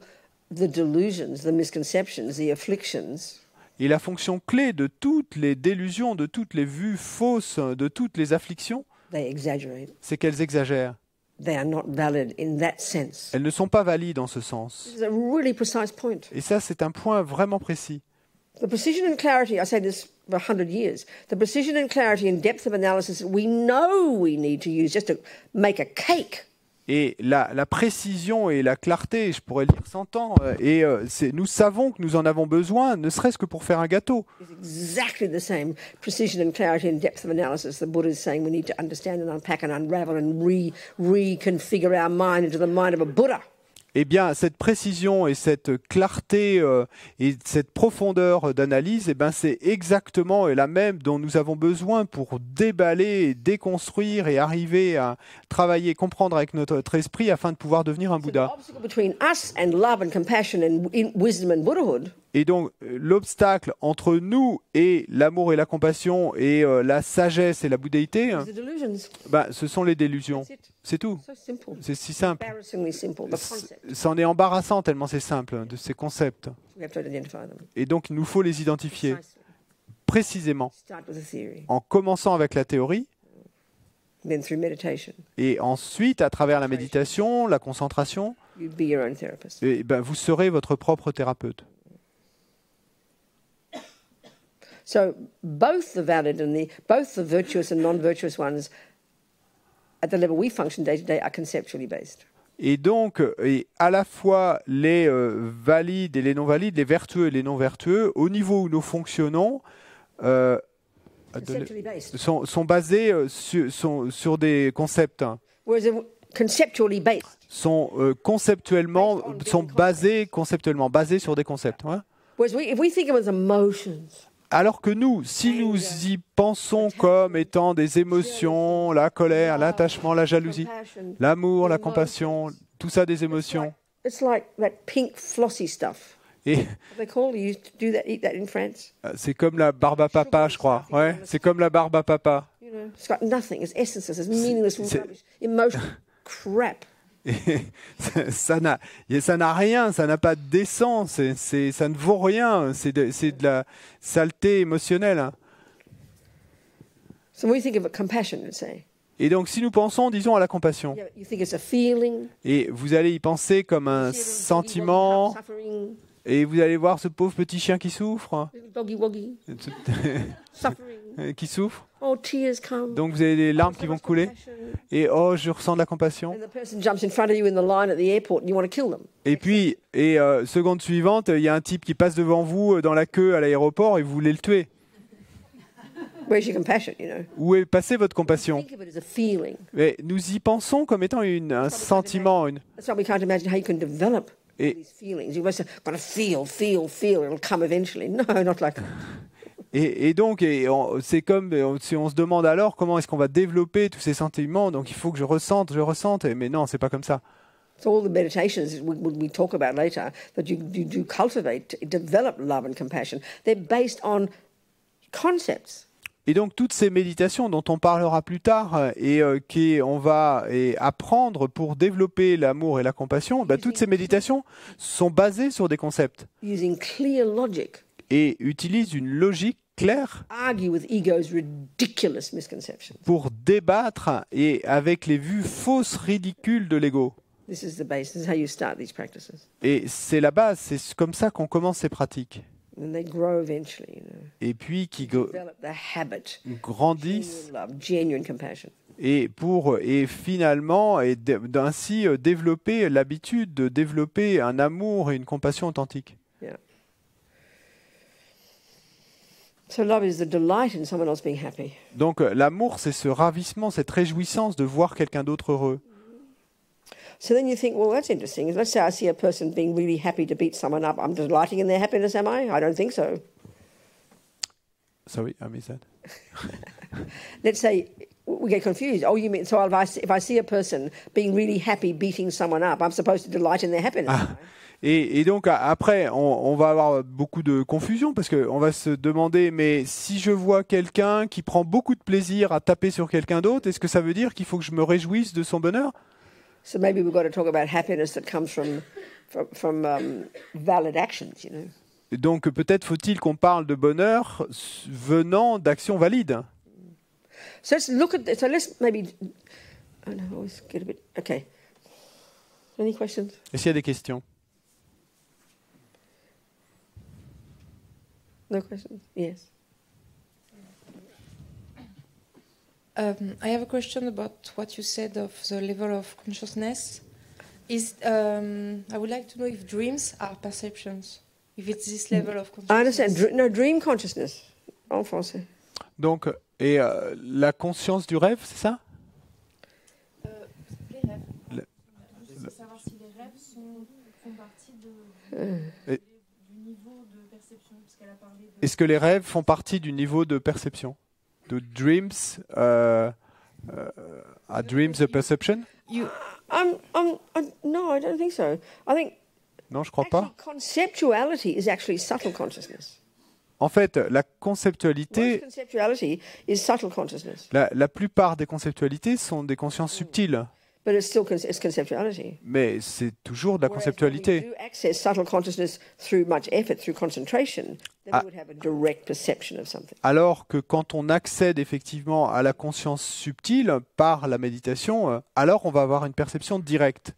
the delusions, the misconceptions, the afflictions, Et la fonction clé de toutes les délusions, de toutes les vues fausses, de toutes les afflictions, they exaggerate. c'est qu'elles exagèrent. They are not valid in that sense. Elles ne sont pas valides en ce sens. This is a really precise point. Et ça, c'est un point vraiment précis. The precision and clarity, I say this for 100 years, the precision and clarity and depth of analysis we know we need to use just to make a cake. Et la précision et la clarté, je pourrais le dire 100 ans, nous savons que nous en avons besoin, ne serait-ce que pour faire un gâteau. Is exactly the same precision and clarity and depth of analysis the Buddha is saying we need to understand and unpack and unravel and reconfigure our mind into the mind of a Buddha. Eh bien, cette précision et cette clarté et cette profondeur d'analyse, eh ben, c'est exactement la même dont nous avons besoin pour déballer, déconstruire et arriver à travailler, comprendre avec notre esprit afin de pouvoir devenir un The Bouddha. obstacle between us and love and compassion and wisdom and Buddhahood Et donc, l'obstacle entre nous et l'amour et la compassion et la sagesse et la bouddhéité, is the delusions. ben, ce sont les délusions. That's it. C'est tout. So simple. C'est si simple. Embarrassingly simple, the concept. C'en est embarrassant tellement c'est simple, de ces concepts. We have to identify them. Et donc, il nous faut les identifier Precisely. précisément, Start with a theory, en commençant avec la théorie, then through meditation, et ensuite, à travers la méditation, la concentration, you'd be your own therapist. et ben, vous serez votre propre thérapeute. So both the valid and both the virtuous and non-virtuous ones, at the level we function day to day, are conceptually based. Et donc, à la fois les valides et les non-valides, les vertueux et les non-vertueux, au niveau où nous fonctionnons, sont basés sur des concepts. Hein. Conceptually based. Sont basés conceptuellement, basés sur des concepts. Ouais. If we think of as emotions, alors que nous, si nous y pensons comme étant des émotions, la colère, l'attachement, la jalousie, l'amour, la compassion, tout ça des émotions. It's like that pink flossy stuff. Et c'est comme la barbe à papa, je crois. Ouais, c'est comme la barbe à papa. It's got nothing. It's essences. It's meaningless rubbish. Emotion crap. Ça n'a rien, ça n'a pas d'essence, ça ne vaut rien, c'est de la saleté émotionnelle. Hein. So when we think of compassion, let's say. Et donc si nous pensons, disons, à la compassion, You think it's a feeling, et vous allez y penser comme un sentiment, et vous allez voir ce pauvre petit chien qui souffre, doggy woggy, qui souffre. Oh, tears come. Donc vous avez des larmes qui vont couler, et oh, je ressens de la compassion. Et puis, seconde suivante, il y a un type qui passe devant vous dans la queue à l'aéroport et vous voulez le tuer. Where's your compassion, you know? Où est passée votre compassion? Think of it as a feeling. Mais nous y pensons comme étant un sentiment. That's why we can't imagine how you can develop these feelings. You've got to feel. It'll come eventually. No, not like that. Et donc, c'est comme si on se demande alors comment est-ce qu'on va développer tous ces sentiments. Donc, il faut que je ressente. Mais non, c'est pas comme ça. So all the meditations we talk about later that you do cultivate, develop love and compassion, they're based on concepts. Et donc toutes ces méditations dont on parlera plus tard et qu'on va apprendre pour développer l'amour et la compassion, toutes ces méditations sont basées sur des concepts using clear logic et utilisent une logique claire pour débattre et avec les vues fausses, ridicules de l'ego. Et c'est la base, c'est comme ça qu'on commence ces pratiques. And they grow eventually, you know. Et puis qui grandissent et finalement ainsi développer l'habitude de développer un amour et une compassion authentique. Yeah. So love is the delight in someone else being happy. Donc l'amour, c'est ce ravissement, cette réjouissance de voir quelqu'un d'autre heureux. So then you think, well, that's interesting. Let's say I see a person being really happy to beat someone up. I'm delighting in their happiness, am I? I don't think so. Sorry, I missed that. Let's say we get confused. Oh, you mean, so if I see a person being really happy beating someone up, I'm supposed to delight in their happiness. Et donc après, on va avoir beaucoup de confusion parce qu'on va se demander, mais si je vois quelqu'un qui prend beaucoup de plaisir à taper sur quelqu'un d'autre, est-ce que ça veut dire qu'il faut que je me réjouisse de son bonheur? So maybe we've got to talk about happiness that comes from valid actions, you know. Donc peut-être faut-il qu'on parle de bonheur venant d'actions valides. So let's maybe. Oh no, I always get a bit. Okay. Any questions? Est-ce qu'il y a des questions? No questions? Yes. I have a question about what you said of the level of consciousness. I would like to know if dreams are perceptions. If it's this level of consciousness. I understand. Dream consciousness, en français. Donc, la conscience du rêve, c'est ça? Les rêves. Je veux savoir si les rêves font partie du niveau de perception. Parce qu'elle a parlé de... Est-ce que les rêves font partie du niveau de perception? Do dreams are dreams a perception? No, I don't think so. I think non, je crois pas. Conceptuality is actually subtle consciousness. En fait, la conceptualité, is subtle consciousness. La plupart des conceptualités sont des consciences subtiles. But it's conceptuality. Mais c'est toujours de la conceptualité. When we do access subtle consciousness through much effort, through concentration, then we would have a direct perception of something. Alors que quand on accède effectivement à la conscience subtile par la méditation, alors on va avoir une perception directe.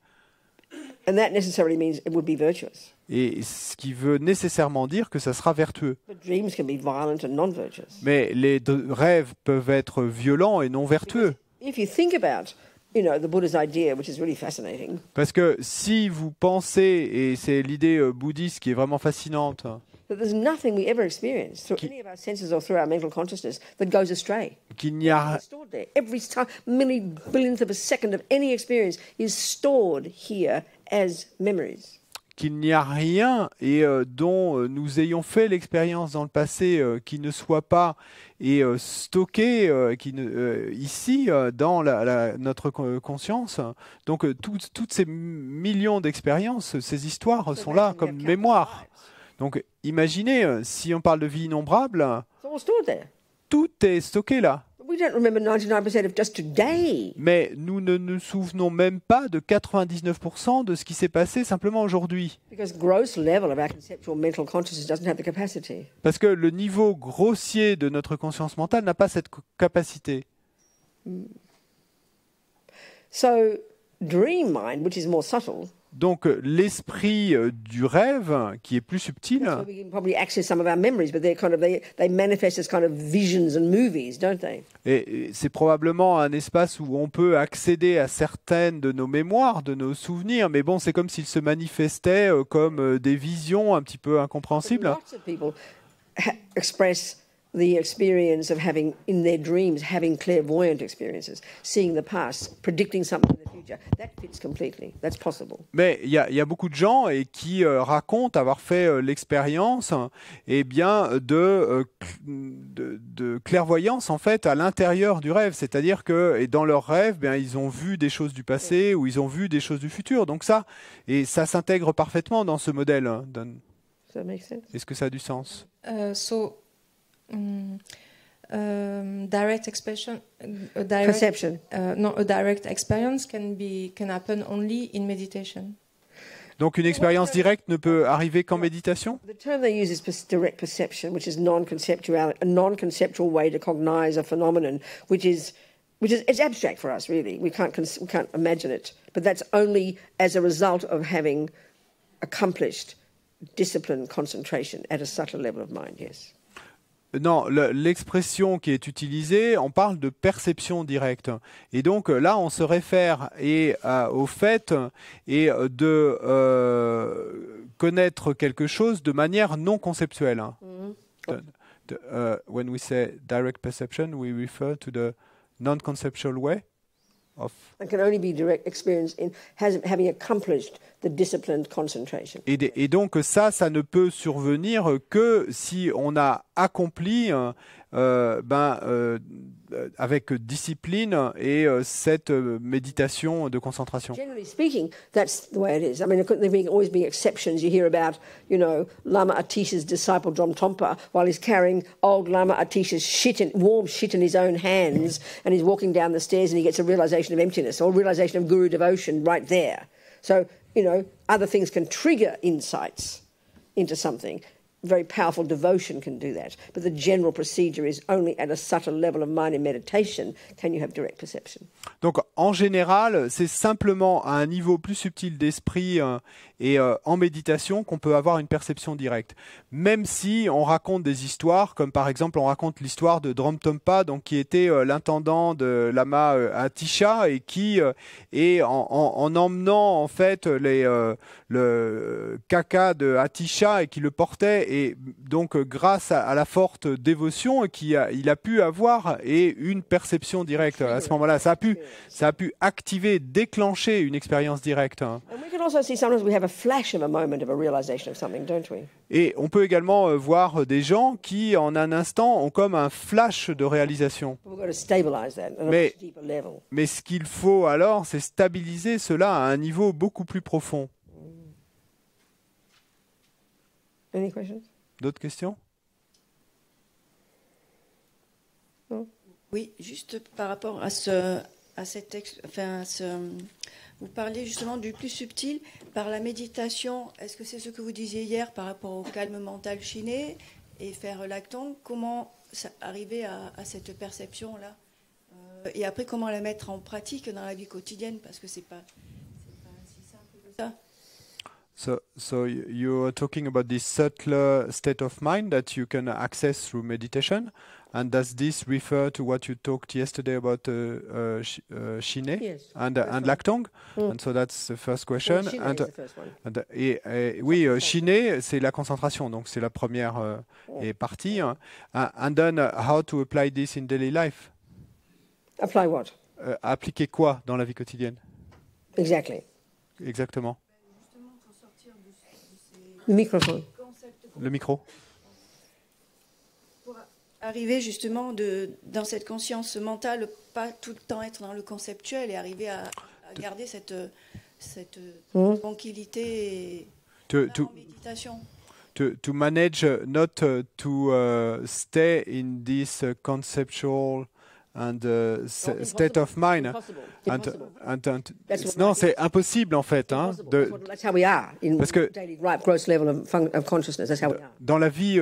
And that necessarily means it would be virtuous. Et ce qui veut nécessairement dire que ça sera vertueux. But dreams can be violent and non-virtuous. Mais les rêves peuvent être violents et non vertueux. If you think about, the Buddha's idea, which is really fascinating, Parce que si vous pensez, et c'est l'idée bouddhiste qui est vraiment fascinante, that there's nothing we ever experience through any of our senses or through our mental consciousness that goes astray. qu'il n'y a, It's stored there. Every time, billionth of a second of any experience is stored here as memories. qu'il n'y a rien et dont nous ayons fait l'expérience dans le passé qui ne soit pas stocké ici dans notre conscience. Donc toutes ces millions d'expériences, ces histoires sont là comme mémoire. Donc imaginez, si on parle de vie innombrable, It's all stored there. tout est stocké là. We don't remember 99% of just today. Mais nous ne nous souvenons même pas de 99% de ce qui s'est passé simplement aujourd'hui. Because gross level of our conceptual mental consciousness doesn't have the capacity. Parce que le niveau grossier de notre conscience mentale n'a pas cette capacité. So dream mind, which is more subtle, Donc l'esprit du rêve, qui est plus subtil, that's where we can probably access some of our memories, but they manifest as kind of visions and movies, don't they? et c'est probablement un espace où on peut accéder à certaines de nos mémoires, de nos souvenirs, mais bon, c'est comme s'ils se manifestaient comme des visions un petit peu incompréhensibles. Lots of people express the experience of having, in their dreams, having clairvoyant experiences, seeing the past, predicting something in the future. That fits completely. That's possible. Mais il y a beaucoup de gens qui racontent avoir fait l'expérience de clairvoyance en fait à l'intérieur du rêve, c'est-à-dire que dans leur rêve, ils ont vu des choses du passé ou ils ont vu des choses du futur. Donc ça s'intègre parfaitement dans ce modèle. Does that make sense? Est-ce que ça a du sens? Direct expression, Perception. a direct experience can happen only in meditation. Donc une expérience directe ne peut arriver qu'en méditation? The term they use is direct perception, which is a non-conceptual way to cognize a phenomenon, which is it's abstract for us, really. We can't imagine it, but that's only as a result of having accomplished discipline, concentration at a subtle level of mind. Yes. Non, l'expression qui est utilisée, on parle de perception directe. Et donc là, on se réfère au fait de connaître quelque chose de manière non conceptuelle. When we say direct perception, we refer to the non-conceptual way of... It can only be direct experience in having accomplished the disciplined concentration. Et donc ça ne peut survenir que si on a accompli avec discipline et cette méditation de concentration. Generally speaking, that's the way it is. I mean, there can always be exceptions. You hear about, Lama Atisha's disciple Drom Trompa, while he's carrying old Lama Atisha's warm shit in his own hands, and he's walking down the stairs and he gets a realization of emptiness or a realization of guru devotion right there. So, other things can trigger insights into something. Very powerful devotion can do that. But the general procedure is only at a subtle level of mind in meditation can you have direct perception. Donc, en général, c'est simplement à un niveau plus subtil d'esprit et en méditation qu'on peut avoir une perception directe. Même si on raconte des histoires, comme par exemple on raconte l'histoire de Drom Trompa, donc qui était l'intendant de Lama Atisha et qui en emmenant en fait le caca de Atisha et qui le portait et donc grâce à la forte dévotion il a pu avoir une perception directe à ce moment-là. Ça a pu activer, déclencher une expérience directe. And we can also see sometimes we have a flash of a moment of a realization of something, don't we? Et on peut également voir des gens qui, en un instant, ont comme un flash de réalisation. We've got to stabilize that at a much deeper level. Mais ce qu'il faut alors, c'est stabiliser cela à un niveau beaucoup plus profond. Any questions? D'autres questions? No? Oui, juste par rapport à cet texte, vous parlez justement du plus subtil par la méditation. Est-ce que c'est ce que vous disiez hier par rapport au calme mental chiné et faire l'acton? Comment arriver à cette perception-là et après, comment la mettre en pratique dans la vie quotidienne? Parce que c'est pas si simple que ça. So you're talking about this subtler state of mind that you can access through meditation, and does this refer to what you talked yesterday about Shine Yes, and that's right. Laktong? And so that's the first question. Well, Shine And, is the first one. oui, Shine, c'est la concentration, donc c'est la première partie. Hein. And then how to apply this in daily life? Apply what? Appliquer quoi dans la vie quotidienne? Exactly. Exactement. Le microphone. Le micro. Arriver justement dans cette conscience mentale, pas tout le temps être dans le conceptuel et arriver à garder cette tranquillité et en méditation. To manage not to stay in this conceptual and state of mind. Non, c'est impossible en fait. Hein, That's how we are in parce que daily right gross level of consciousness. That's how we are. dans la vie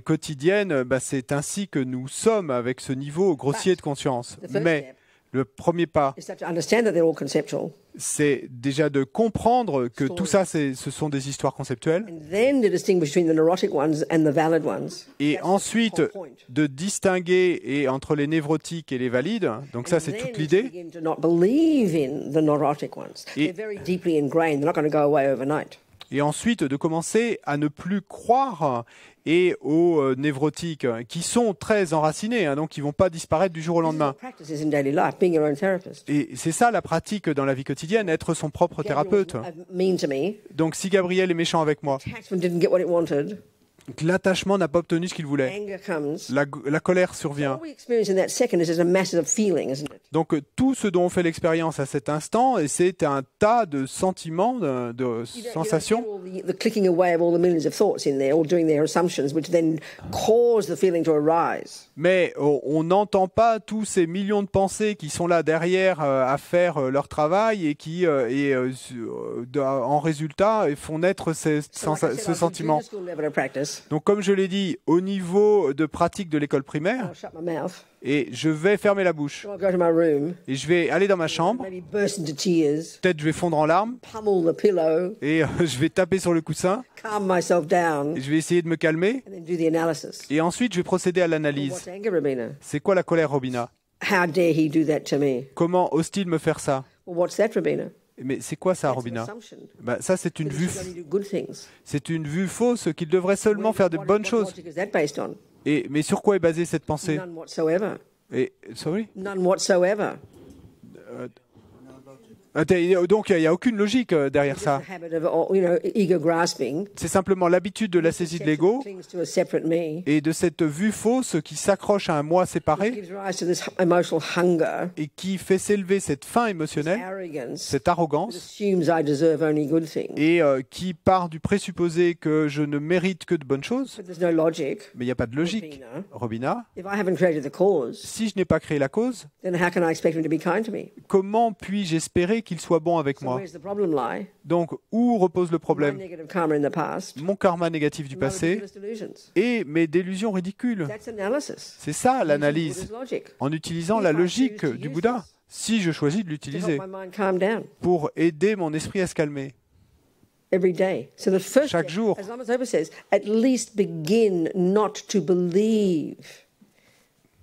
quotidienne, c'est ainsi que nous sommes avec ce niveau grossier de conscience. The first Mais step le premier pas, is to understand that they're all conceptual, c'est déjà de comprendre que tout ça, ce sont des histoires conceptuelles. and then to distinguish between the neurotic ones and the valid ones. Et That's the ensuite, whole point. de distinguer entre les névrotiques et les valides. Donc ça, And c'est then toute to l'idée. begin to not believe in the neurotic ones. Et- They're very deeply ingrained. They're not going to go away overnight. Et ensuite, de commencer à ne plus croire aux névrotiques, qui sont très enracinés, hein, donc qui ne vont pas disparaître du jour au lendemain. Practices in daily life, being your own therapist. Et c'est ça la pratique dans la vie quotidienne, être son propre thérapeute. Gabriel was mean to me. Donc si Gabriel est méchant avec moi, Attachment didn't get what it wanted. que l'attachement n'a pas obtenu ce qu'il voulait, Anger comes. la colère survient. All we experience in that second is just a massive feeling, isn't it? Donc tout ce dont on fait l'expérience à cet instant, et c'est un tas de sentiments, de sensations. You don't hear all the clicking away of all the millions of thoughts in there, all doing their assumptions, which then cause the feeling to arise. Mais on n'entend pas tous ces millions de pensées qui sont là derrière à faire leur travail et qui, en résultat, font naître ce sentiment. School level of practice. Donc, comme je l'ai dit, au niveau de pratique de l'école primaire, I'll shut my mouth. et je vais fermer la bouche, I'll go to my room, et je vais aller dans ma chambre, maybe burst into tears, peut-être je vais fondre en larmes, pummel the pillow, et je vais taper sur le coussin, calm myself down, et je vais essayer de me calmer, and then do the analysis. et ensuite je vais procéder à What's l'analyse. anger, Robina? C'est quoi la colère, Robina? How dare he do that to me? Comment ose-t-il me faire ça? Well, what's that, Robina? Mais c'est quoi ça, That's an Robina? assumption. Bah, ça, c'est une That he vue. should only do good things. C'est une vue fausse qu'il devrait seulement faire de bonnes What choses. logic is that based on? Mais sur quoi est basée cette pensée? None whatsoever. Sorry? None whatsoever. Donc il n'y a aucune logique derrière Just ça. the habit of, ego grasping. C'est simplement l'habitude de la saisie de l'ego Clings to a separate me. et de cette vue fausse qui s'accroche à un moi séparé Gives rise to this emotional hunger, et qui fait s'élever cette faim émotionnelle, arrogance, cette that arrogance, assumes I deserve only good things. et qui part du présupposé que je ne mérite que de bonnes choses. But there's no logic. Mais il n'y a pas de logique. Robina, If I haven't created the cause, si je n'ai pas créé la cause, then how can I expect him to be kind to me? comment puis-je espérer qu'il soit bon avec So moi? where's the problem lie? Donc, où repose le My problème? negative karma in the past, Mon karma négatif du my passé ridiculous delusions. et mes délusions ridicules. That's analysis. C'est ça Using l'analyse, Buddha's logic en utilisant If la I logique choose to du use Bouddha, this. si je choisis de to l'utiliser, help my mind calm down pour aider mon esprit à se calmer. every day. So the first Chaque step, jour. as Lama Zopa says, at least begin not to believe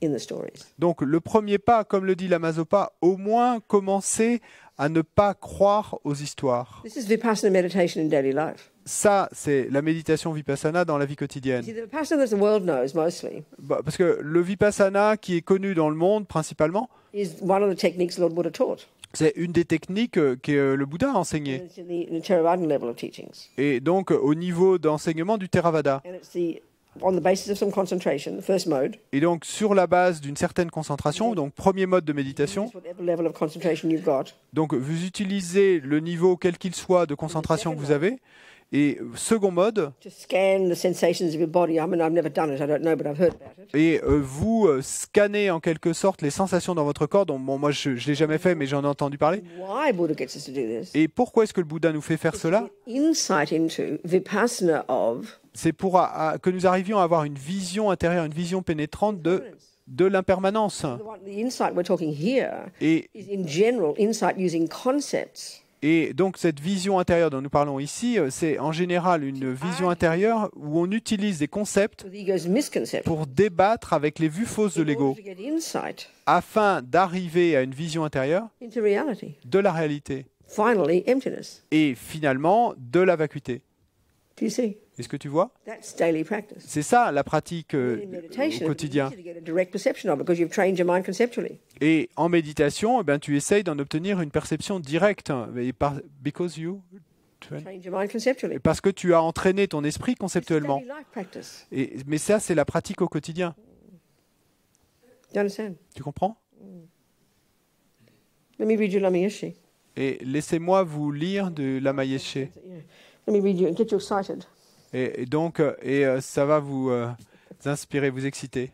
in the stories. Donc le premier pas, comme le dit Lama Zopa, au moins commencer à ne pas croire aux histoires. This is Vipassana meditation in daily life. Ça, c'est la méditation vipassana dans la vie quotidienne. See, the Vipassana that the world knows mostly Parce que le vipassana qui est connu dans le monde principalement, is one of the techniques Lord Buddha taught. c'est une des techniques que le Bouddha a And enseignées. it's in the Theravadan level of teachings. Et donc au niveau d'enseignement du Theravada. And it's on the basis of some concentration, the first mode, Et donc sur la base d'une certaine concentration, donc premier mode de méditation, use whatever level of concentration you've got, donc vous utilisez le niveau quel qu'il soit de concentration que vous avez. Et second mode, to scan the sensations of your body. I mean, I've never done it, I don't know, but I've heard about it. et vous scannez en quelque sorte les sensations dans votre corps. Donc, bon, moi, je ne l'ai jamais fait, mais j'en ai entendu parler. Why Buddha gets us to do this? Et pourquoi est-ce que le Bouddha nous fait faire cela? Insight into Vipassana of C'est pour que nous arrivions à avoir une vision intérieure, une vision pénétrante de l'impermanence. the insight we're talking here Et is in general insight using concepts Et donc cette vision intérieure dont nous parlons ici, c'est en général une vision intérieure où on utilise des concepts with the ego's misconception pour débattre avec les vues fausses de in l'ego, order to get insight afin d'arriver à une vision intérieure into reality. de la réalité Finally, emptiness. et finalement de la vacuité. Do you see? Est-ce que tu vois? That's daily practice. C'est ça la pratique In meditation, au quotidien. it's easy to get a direct perception of it because you've trained your mind conceptually. Et en méditation, eh ben, tu essayes d'en obtenir une perception directe. Because you train. Trained your mind conceptually. Parce que tu as entraîné ton esprit It's conceptuellement. daily life practice. Mais ça, c'est la pratique au quotidien. Do you understand? Tu comprends? Let me read you Lama Yeshe. Et laissez-moi vous lire de Lama Yeshe. Yeah. Let me read you and get you excited. Et donc, ça va vous inspirer, vous exciter.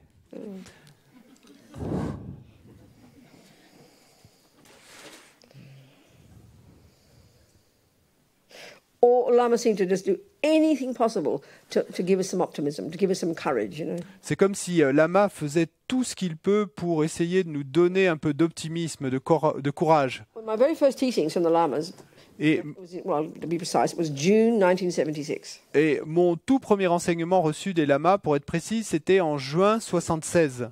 Or Lama seemed to just do anything possible to give us some optimism, to give us some courage, you know. C'est comme si Lama faisait tout ce qu'il peut pour essayer de nous donner un peu d'optimisme, de courage. Well, my very first teachings from the Lamas, Et, well, to be precise, it was June 1976. et mon tout premier enseignement reçu des lamas, pour être précis, c'était en juin 76.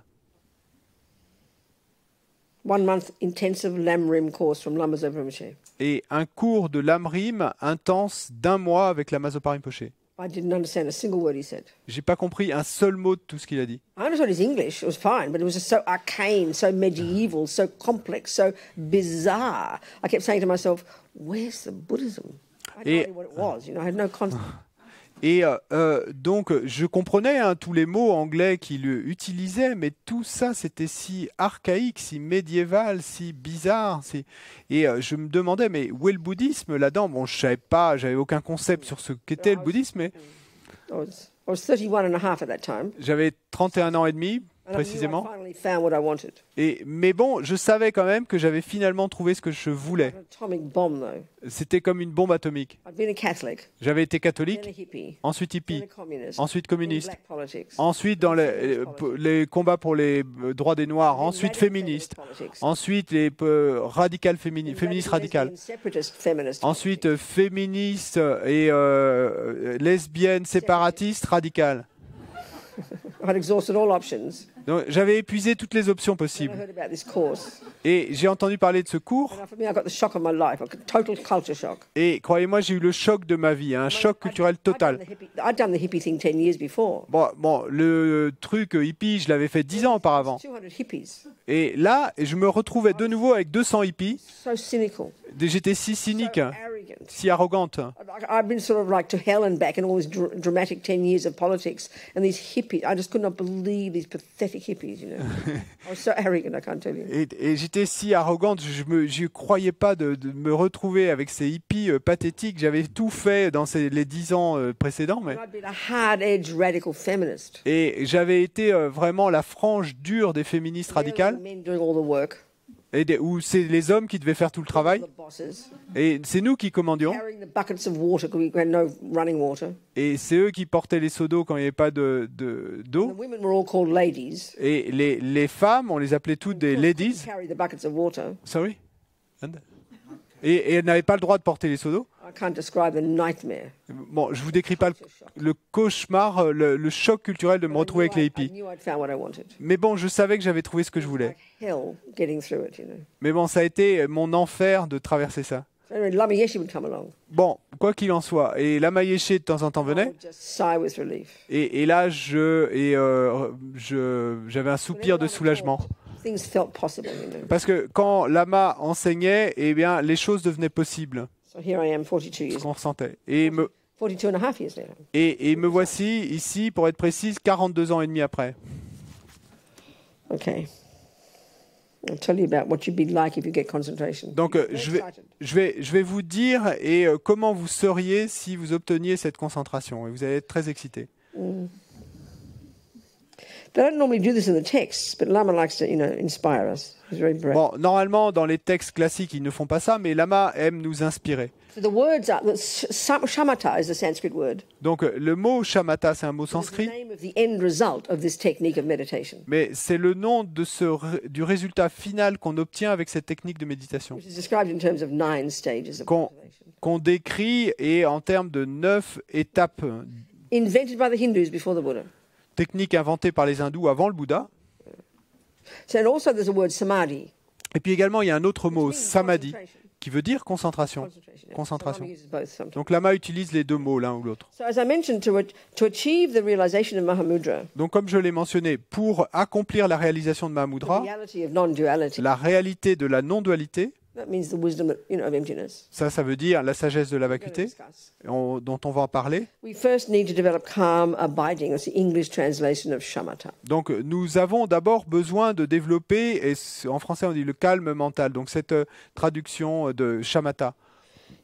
1 month intensive Lamrim course from Lama Zopa Rinpoche. Et un cours de lamrim intense d'1 mois avec Lama Zopa Rinpoche. I didn't understand a single word he said. J'ai pas compris un seul mot de tout ce qu'il a dit. I understood his English, it was fine, but it was just so arcane, so medieval, so complex, so bizarre. I kept saying to myself, where's the Buddhism? I had no idea what it was, you know, I had no concept. Et donc, je comprenais tous les mots anglais qu'il utilisait, mais tout ça, c'était si archaïque, si médiéval, si bizarre. Et je me demandais, mais où est le bouddhisme là-dedans? Bon, je savais pas, j'avais aucun concept sur ce qu'était le bouddhisme, mais I was 31 and a half at that time. j'avais 31 ans et demi, And I précisément. knew I finally found what I wanted. Mais bon, je savais quand même que j'avais finalement trouvé ce que je voulais. An atomic bomb, though. C'était comme une bombe atomique. I'd been a Catholic, J'avais été then a catholique, hippie, ensuite then hippie, a communist, ensuite then communiste, black politics, ensuite dans les combats pour les droits des Noirs, ensuite radical féministe, feminist politics, ensuite les radicales féministes radicales, lesbian, separatist feminist ensuite féministes et lesbiennes séparatistes radicales. politics. I'd exhausted all options. Donc, j'avais épuisé toutes les options Then I possibles. heard about this course. Et j'ai entendu parler de ce cours. And for me, I got the shock of my life, a total culture shock. Et croyez-moi, j'ai eu le choc de ma vie, un choc culturel total. I'd done the hippie thing 10 years before. Bon, le truc hippie, je l'avais fait 10 ans auparavant. 200 hippies. Et là, je me retrouvais de nouveau avec 200 hippies. So cynical, J'étais si cynique, so arrogant. si arrogante. I've been sort of like to hell and back in all this dramatic 10 years of politics. And these hippies, I just could not believe these pathetic hippies, you know. I was so arrogant, I can't tell you. Et j'étais si arrogante, je croyais pas de me retrouver avec ces hippies pathétiques. J'avais tout fait dans les 10 ans précédents. And I'd been a hard-edged radical feminist. Et j'avais été vraiment la frange dure des féministes radicales, Men doing all the work. où c'est les hommes qui devaient faire tout le travail. The bosses. Et c'est nous qui commandions. Carrying the buckets of water because we had no running water. Et c'est eux qui portaient les seaux d'eau quand il n'y avait pas The d'eau. women were all called ladies. Et les femmes, on les appelait toutes des ladies. Carry the buckets of water. Sorry? Et elles n'avaient pas le droit de porter les seaux d'eau. I can't describe the nightmare. Bon, je vous décris pas le cauchemar, le choc culturel de me retrouver avec les I hippies. knew I'd found what I wanted. Mais bon, je savais que j'avais trouvé ce que je voulais. Like hell getting through it, you know. Mais bon, ça a été mon enfer de traverser ça. So anyway, Lama Yeshe would come along. Bon, quoi qu'il en soit, et Lama Yeshe de temps en temps I venait, would just sigh with relief. et là, j'avais un soupir de soulagement. Things felt possible, you know. Parce que quand Lama enseignait, eh bien, les choses devenaient possibles, So here I am, 42 ce years, qu'on ressentait. Et 42 and a half years later. me voici ici, pour être précise, 42 ans et demi après. Okay. I'll tell you about what you'd be like if you get concentration. Donc, Very je excited. vais vous dire comment vous seriez si vous obteniez cette concentration. Et vous allez être très excité. They don't normally do this in the texts, but Lama likes to, you know, inspire us. He's very brave. Bon, normalement, dans les textes classiques, ils ne font pas ça, mais Lama aime nous inspirer. So the words are, shamatha is a Sanskrit word. Donc le mot shamatha, c'est un mot It's the sanskrit, name of the end result of this technique of meditation, mais c'est le nom de du résultat final qu'on obtient avec cette technique de méditation, which is described in terms of 9 stages of qu'on cultivation. qu'on décrit et en termes de 9 étapes. Invented by the Hindus before the Buddha. Technique inventée par les hindous avant le Bouddha. So, and also there's a word samadhi. Et puis également, il y a un autre mot, which means samadhi, concentration. qui veut dire concentration. Yeah. Concentration. So Lama uses both sometimes. Donc Lama utilise les deux mots, l'un ou l'autre. So as I mentioned, to achieve the realization of Mahamudra, Donc comme je l'ai mentionné, pour accomplir la réalisation de the Mahamudra, reality of non-duality, la réalité de la non-dualité, that means the wisdom of emptiness. ça veut dire la sagesse de la We're gonna vacuité, discuss. dont on va en parler. We first need to develop calm abiding. That's the English translation of shamatha. Donc nous avons d'abord besoin de développer, et en français on dit le calme mental, donc cette traduction de shamatha.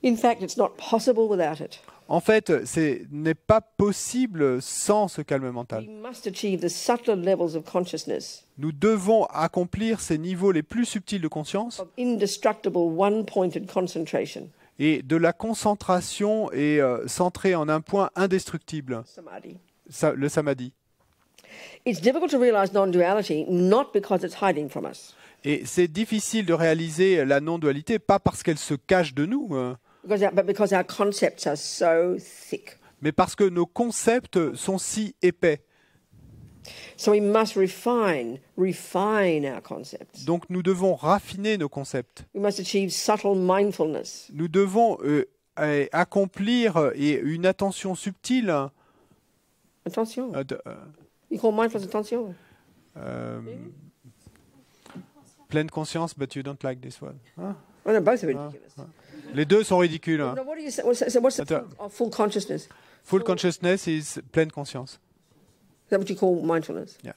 In fact, it's not possible without it. En fait, ce n'est pas possible sans ce calme mental. We must achieve the subtler levels of consciousness, Nous devons accomplir ces niveaux les plus subtils de conscience of indestructible one-pointed concentration, et de la concentration et centrée en un point indestructible, samadhi. le samadhi. It's difficult to realize non-duality not because it's hiding from us, Et c'est difficile de réaliser la non-dualité, pas parce qu'elle se cache de nous, but because our concepts are so thick. mais parce que nos concepts sont si épais. So we must refine our concepts. Donc nous devons raffiner nos concepts. We must achieve subtle mindfulness. Nous devons accomplir une attention subtile. Attention. euh, You call mindfulness attention. euh, pleine conscience, but you don't like this one. Hein? Well, no, both are ridiculous. Les deux sont ridicules. Hein. No, what do you say? What's the Attends. full consciousness? Full consciousness is pleine conscience. Is that what you call mindfulness? Yeah.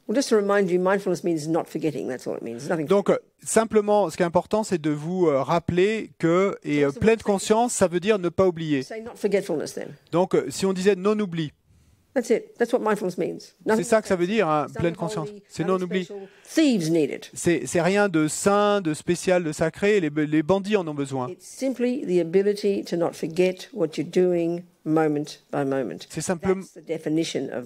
Well, just to remind you, mindfulness means not forgetting. That's all it means. It's nothing. Donc, simplement, ce qui est important, c'est de vous rappeler que pleine conscience, ça veut dire ne pas oublier. Say not forgetfulness then. Donc, si on disait non-oubli, That's it. That's what mindfulness means. c'est ça que ça veut dire, hein, It's pleine nothing conscience. holy, C'est nothing non-oubli. special. Thieves need it. C'est rien de saint, de spécial, de sacré. Les bandits en ont besoin. It's simply the ability to not forget what you're doing moment by moment. C'est simplement. That's the definition of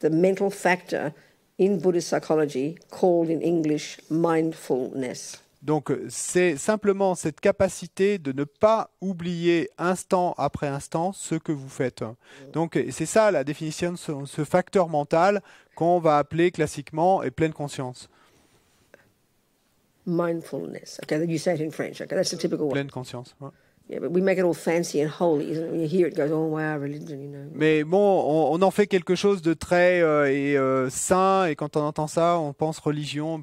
the mental factor in Buddhist psychology called in English mindfulness. Donc, c'est simplement cette capacité de ne pas oublier instant après instant ce que vous faites. Donc, c'est ça la définition de ce facteur mental qu'on va appeler classiquement pleine conscience. Mindfulness. Okay, you say it in French. Okay, that's the typical one. Pleine conscience. Ouais. Yeah, but we make it all fancy and holy, isn't it? When you hear it, it goes, oh wow, religion, you know. Mais bon, on en fait quelque chose de très saint, et quand on entend ça, on pense religion.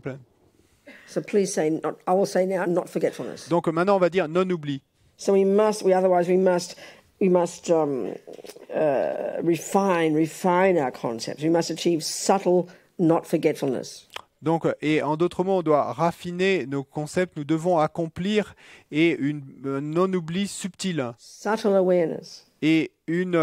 So please say, not, I will say now, not forgetfulness. Donc maintenant, on va dire non-oubli. So otherwise we must refine our concepts. We must achieve subtle not forgetfulness. Donc, et en d'autres mots, on doit raffiner nos concepts. Nous devons accomplir un non-oubli subtil Subtle awareness, et une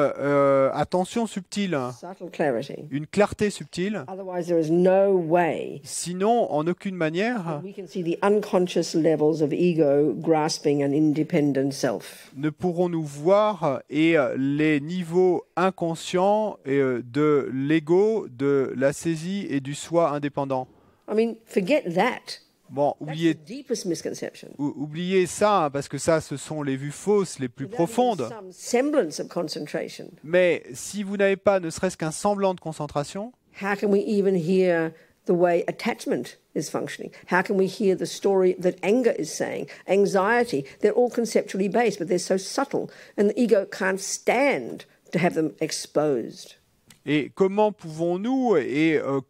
attention subtile, subtle clarity. une clarté subtile. Otherwise there is no way Sinon, en aucune manière, we can see the unconscious levels of ego grasping an independent self. ne pourrons-nous voir les niveaux inconscients de l'ego, de la saisie et du soi indépendant. I mean, forget that. Bon, That's oubliez, the deepest misconception. oubliez ça, hein, parce que ça, ce sont les vues fausses les plus Without even profondes. some semblance of concentration, Mais si vous n'avez pas ne serait-ce qu'un semblant de concentration, how can we even hear the way attachment is functioning? How can we hear the story that anger is saying? Anxiety, they're all conceptually based, but they're so subtle, and the ego can't stand to have them exposed. et comment pouvons-nous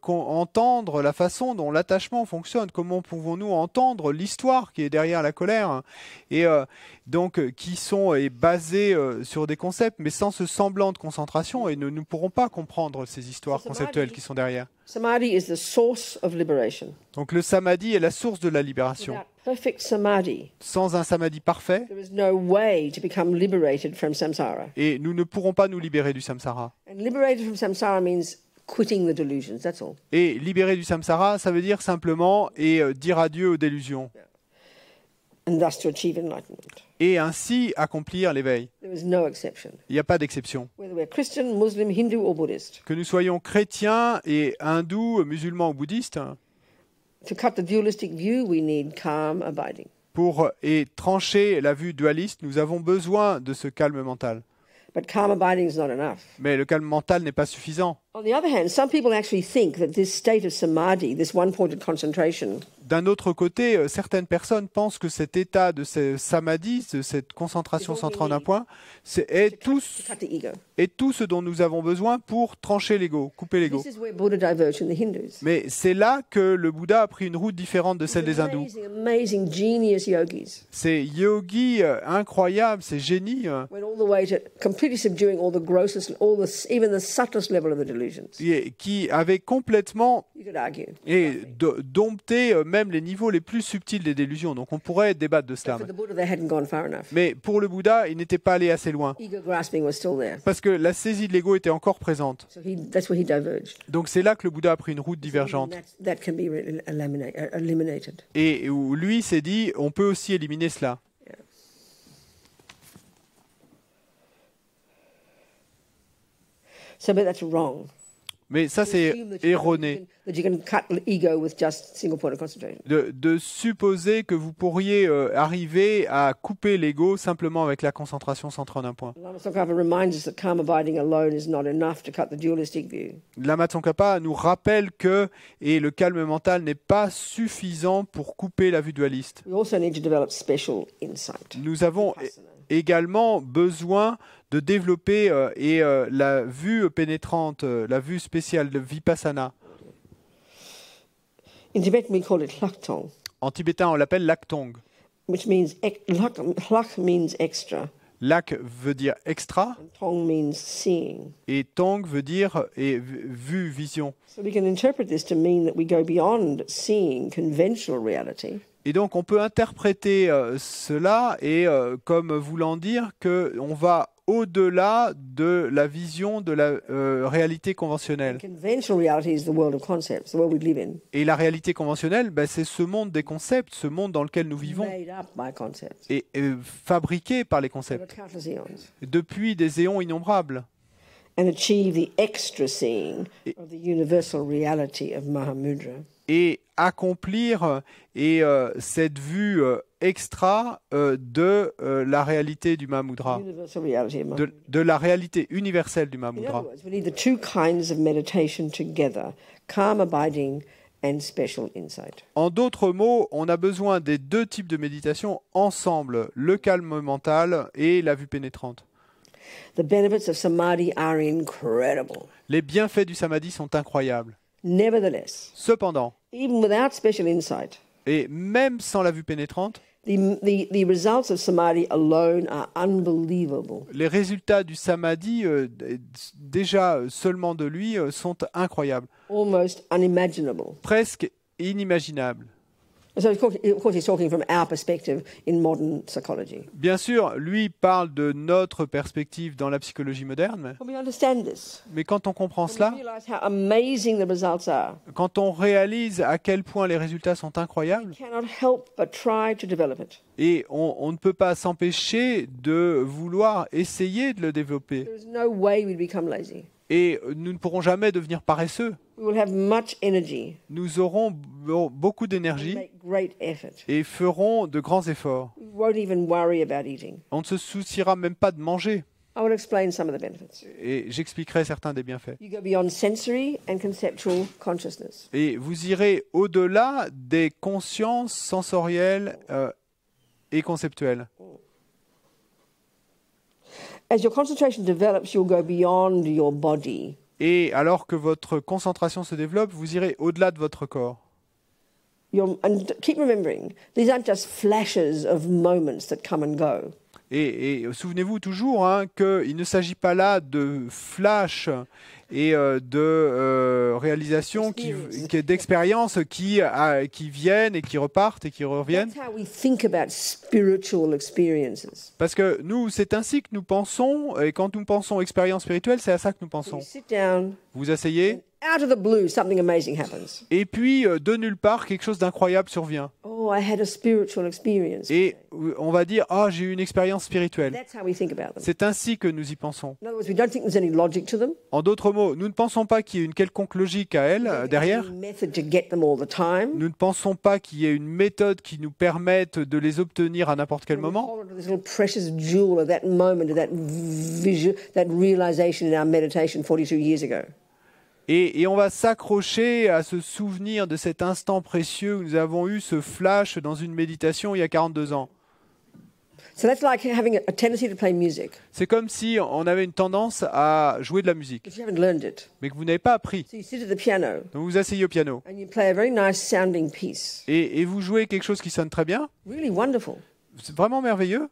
entendre la façon dont l'attachement fonctionne? Comment pouvons-nous entendre l'histoire qui est derrière la colère et donc qui sont basées sur des concepts, mais sans ce semblant de concentration, et nous ne pourrons pas comprendre ces histoires conceptuelles qui sont derrière. Samadhi is the source of liberation. Donc le samadhi est la source de la libération. Without perfect samadhi, Sans un samadhi parfait, there is no way to become liberated from samsara. et nous ne pourrons pas nous libérer du samsara. And liberated from samsara means quitting the delusions, that's all. Et libérer du samsara, ça veut dire simplement dire adieu aux délusions. and thus to achieve enlightenment. et ainsi accomplir l'éveil. There is no exception. Il n'y a pas d'exception. Whether we're Christian, Muslim, Hindu or Buddhist. Que nous soyons chrétiens et hindous, musulmans ou bouddhistes, To cut the dualistic view, we need calm abiding. pour trancher la vue dualiste, nous avons besoin de ce calme mental. But calm abiding is not enough. Mais le calme mental n'est pas suffisant. On the other hand, some people actually think that this state of samadhi, this one-pointed concentration, D'un autre côté, certaines personnes pensent que cet état de ce samadhi, de cette concentration centrée en un point, est tout to cut the ego. ce dont nous avons besoin pour trancher l'ego, couper l'ego. This is where Buddha diverged from the Hindus. Mais c'est là que le Bouddha a pris une route différente de celle des hindous. Amazing, genius yogis Ces yogis incroyables, ces génies, went all the way to completely subduing all the grossest, even the subtlest level of the delusions. qui avaient complètement You could argue. dompté même les niveaux les plus subtils des délusions. Donc on pourrait débattre de cela. For the Buddha, they hadn't gone far enough. Mais pour le Bouddha, il n'était pas allé assez loin. Ego grasping was still there. Parce que la saisie de l'ego était encore présente. So that's where he diverged. Donc c'est là que le Bouddha a pris une route divergente. That can be eliminated. Et où lui s'est dit, on peut aussi éliminer cela. So, but that's wrong. Mais ça, c'est erroné. That you can cut ego with just single point of concentration. De supposer que vous pourriez arriver à couper l'ego simplement avec la concentration centrée en un point. Lama Tsongkhapa reminds us that calm abiding alone is not enough to cut the dualistic view. Lama Tsongkhapa nous rappelle que le calme mental n'est pas suffisant pour couper la vue dualiste. We also need to develop special insight. Nous avons également besoin de développer la vue pénétrante, la vue spéciale de Vipassana. In Tibet, we call it Hlaktong, En tibétain, on l'appelle Laktong. which means Hlak means extra, Lak veut dire extra and Tong means seeing. et Tong veut dire vue, vision. So we can interpret this to mean that we go beyond seeing conventional reality. Et donc on peut interpréter cela comme voulant dire qu'on va au-delà de la vision de la réalité conventionnelle. Conventional reality is the world of concepts, the world we live in, Et la réalité conventionnelle, c'est ce monde des concepts, ce monde dans lequel nous vivons, made up by concepts et fabriqué par les over concepts, countless eons, depuis des éons innombrables. and achieve the extra seeing of the universal reality of Mahamudra. Et accomplir cette vue extra de la réalité du Mahamudra, Universal reality of Mahamudra. de la réalité universelle du In Mahamudra. other words, we need the two kinds of meditation together, calm abiding and special insight. En d'autres mots, on a besoin des deux types de méditation ensemble, le calme mental et la vue pénétrante. The benefits of samadhi are incredible. Les bienfaits du samadhi sont incroyables. Nevertheless, Cependant, even without special insight, et même sans la vue pénétrante, the results of samadhi alone are unbelievable. les résultats du samadhi, déjà seulement de lui, sont incroyables, Almost unimaginable. presque inimaginables. So of course he's talking from our perspective in modern psychology. Bien sûr, lui parle de notre perspective dans la psychologie moderne, When we understand this, mais quand on comprend when we cela, realize how amazing the results are, quand on réalise à quel point les résultats sont incroyables, we cannot help but try to develop it. et on ne peut pas s'empêcher de vouloir essayer de le développer. There is no way we become lazy. Et nous ne pourrons jamais devenir paresseux. We will have much energy Nous aurons beaucoup and d'énergie make great effort. et ferons de grands efforts. We won't even worry about eating. On ne se souciera même pas de manger. I will explain some of the benefits. Et j'expliquerai certains des bienfaits. You go beyond sensory and conceptual consciousness. Et vous irez au-delà des consciences sensorielles et conceptuelles. As your concentration develops, you'll go beyond your body. Et alors que votre concentration se développe, vous irez au-delà de votre corps. And keep remembering, these aren't just flashes of moments that come and go. Et souvenez-vous toujours qu'il ne s'agit pas là de flash et de réalisations, d'expériences qui viennent et qui repartent et qui reviennent. That's how we think about spiritual experiences. Parce que nous, c'est ainsi que nous pensons, et quand nous pensons expérience spirituelle, c'est à ça que nous So pensons. you sit down Vous asseyez out of the blue, something amazing happens. Et puis, de nulle part, quelque chose d'incroyable survient. Oh, I had a spiritual experience. Et on va dire, ah, j'ai eu une expérience spirituelle. That's how we think about them. C'est ainsi que nous y pensons. In other words, we don't think there's any logic to them. En d'autres mots, nous ne pensons pas qu'il y ait une quelconque logique à elle derrière. Any method to get them all the time. Nous ne pensons pas qu'il y ait une méthode qui nous permette de les obtenir à n'importe quel moment. Hold on to this little precious jewel of that moment, of that vision, that realization in our meditation 42 years ago. Et on va s'accrocher à ce souvenir de cet instant précieux où nous avons eu ce flash dans une méditation il y a 42 ans. So that's like having a tendency to play music, C'est comme si on avait une tendance à jouer de la musique, but you haven't learned it. mais que vous n'avez pas appris. So you sit at the piano Donc vous vous asseyez au piano and you play a very nice sounding piece. et vous jouez quelque chose qui sonne très bien, Really wonderful. c'est vraiment merveilleux,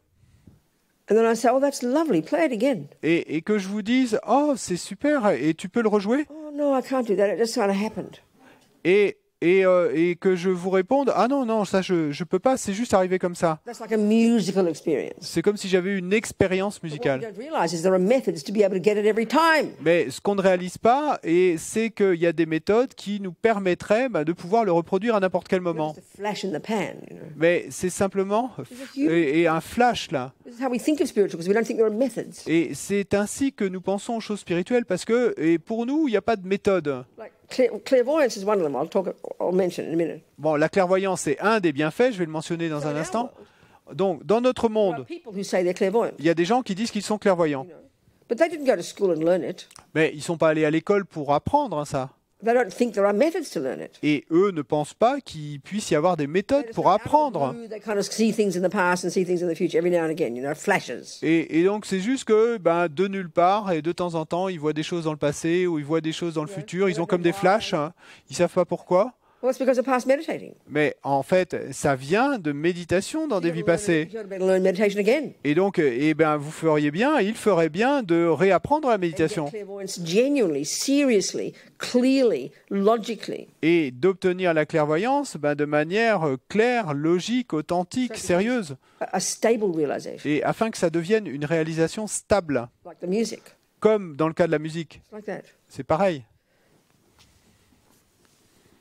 And then I say, oh, that's lovely, play it again. et que je vous dise « Oh, c'est super, et tu peux le rejouer ?» Oh, no, I can't do that, it just kind of happened. et que je vous réponde « Ah non, non, ça je peux pas, c'est juste arrivé comme ça. That's like a musical » experience. C'est comme si j'avais eu une expérience What you musicale. don't realize is there are methods to be able to get it every time. Mais ce qu'on ne réalise pas, c'est qu'il y a des méthodes qui nous permettraient de pouvoir le reproduire à n'importe quel moment. Just a flash in the pan, you know. Mais c'est simplement et un flash là. This is how we think of spiritual because we don't think there are methods. Et c'est ainsi que nous pensons aux choses spirituelles parce que et pour nous, il n'y a pas de méthode. Like clairvoyance is one of them. I'll mention it in a minute. Bon, la clairvoyance, c'est un des bienfaits, je vais le mentionner dans un instant. Donc, dans notre There are monde, people who say they're clairvoyant, il y a des gens qui disent qu'ils sont clairvoyants. but they didn't go to school and learn it. Mais ils ne sont pas allés à l'école pour apprendre ça. They don't think there are methods to learn it. Et eux ne pensent pas qu'il puisse y avoir des They méthodes just pour go out of the apprendre. blue, They kind of see things in the past and see things in the future every now and again, you know, flashes. Et donc c'est juste que de nulle part et de temps en temps ils voient des choses dans le passé ou ils voient des choses dans le futur, ils ont comme des flashs, hein. Ils savent pas pourquoi, Well, it's because of past meditating. mais en fait ça vient de méditation dans des vies passées. You better learn meditation again. Et donc vous feriez bien, il ferait bien de réapprendre la And get méditation clairvoyance genuinely, seriously, clearly, logically. et d'obtenir la clairvoyance de manière claire, logique, authentique, sérieuse, A stable realization, et afin que ça devienne une réalisation stable, like the music. comme dans le cas de la musique. It's like that. C'est pareil.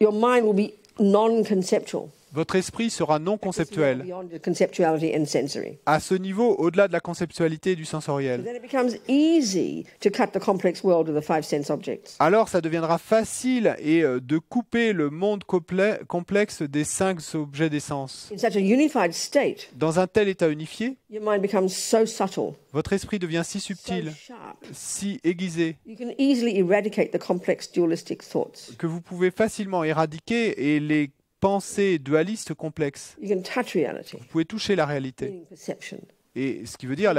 Your mind will be non-conceptual. Votre esprit sera non conceptuel. Beyond the conceptuality and sensory. À ce niveau, au-delà de la conceptualité et du So sensoriel. then it becomes easy to cut the complex world of the five sense objects. Alors, ça deviendra facile de couper le monde complexe des 5 objets des sens. In such a unified state, Dans un tel état unifié, your mind becomes so subtle, votre esprit devient si so subtil, sharp. si aiguisé, You can easily eradicate the complex dualistic thoughts. que vous pouvez facilement éradiquer et les pensées dualistes complexes. You can touch reality, Vous pouvez toucher la réalité. meaning perception. Et ce qui veut dire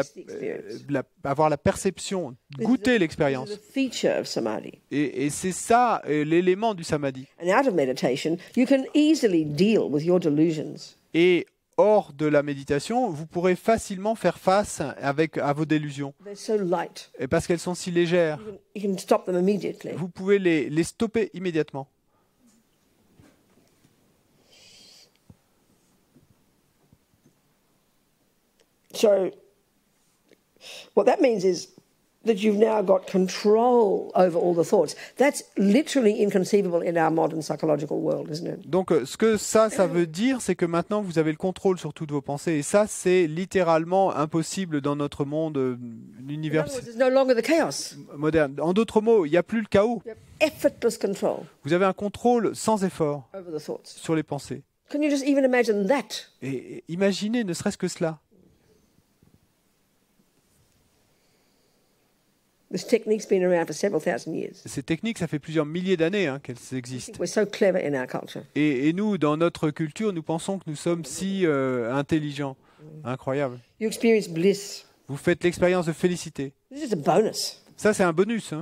avoir la perception, goûter l'expérience. This is a feature of samadhi. Et c'est ça l'élément du samadhi. And out of meditation, you can easily deal with your delusions. Et hors de la méditation, vous pourrez facilement faire face à vos délusions. They're so light. Et parce qu'elles sont si légères, You can stop them immediately. vous pouvez les stopper immédiatement. So, what that means is that you've now got control over all the thoughts. That's literally inconceivable in our modern psychological world, isn't it? Donc ce que ça veut dire, c'est que maintenant vous avez le contrôle sur toutes vos pensées. Et ça, c'est littéralement impossible dans notre monde In l'univers other words, there's no longer the chaos. moderne. En d'autres mots, il n'y a plus le chaos. You have effortless control Vous avez un contrôle sans effort over the thoughts. sur les pensées. Can you just even imagine that? Et imaginez ne serait-ce que cela. This technique's been around for several thousand years. Ces techniques, ça fait plusieurs milliers d'années qu'elles existent. We're so clever in our culture. Et nous, dans notre culture, nous pensons que nous sommes si intelligents. Incroyable. You experience bliss. Vous faites l'expérience de félicité. This is a bonus. Ça, c'est un bonus.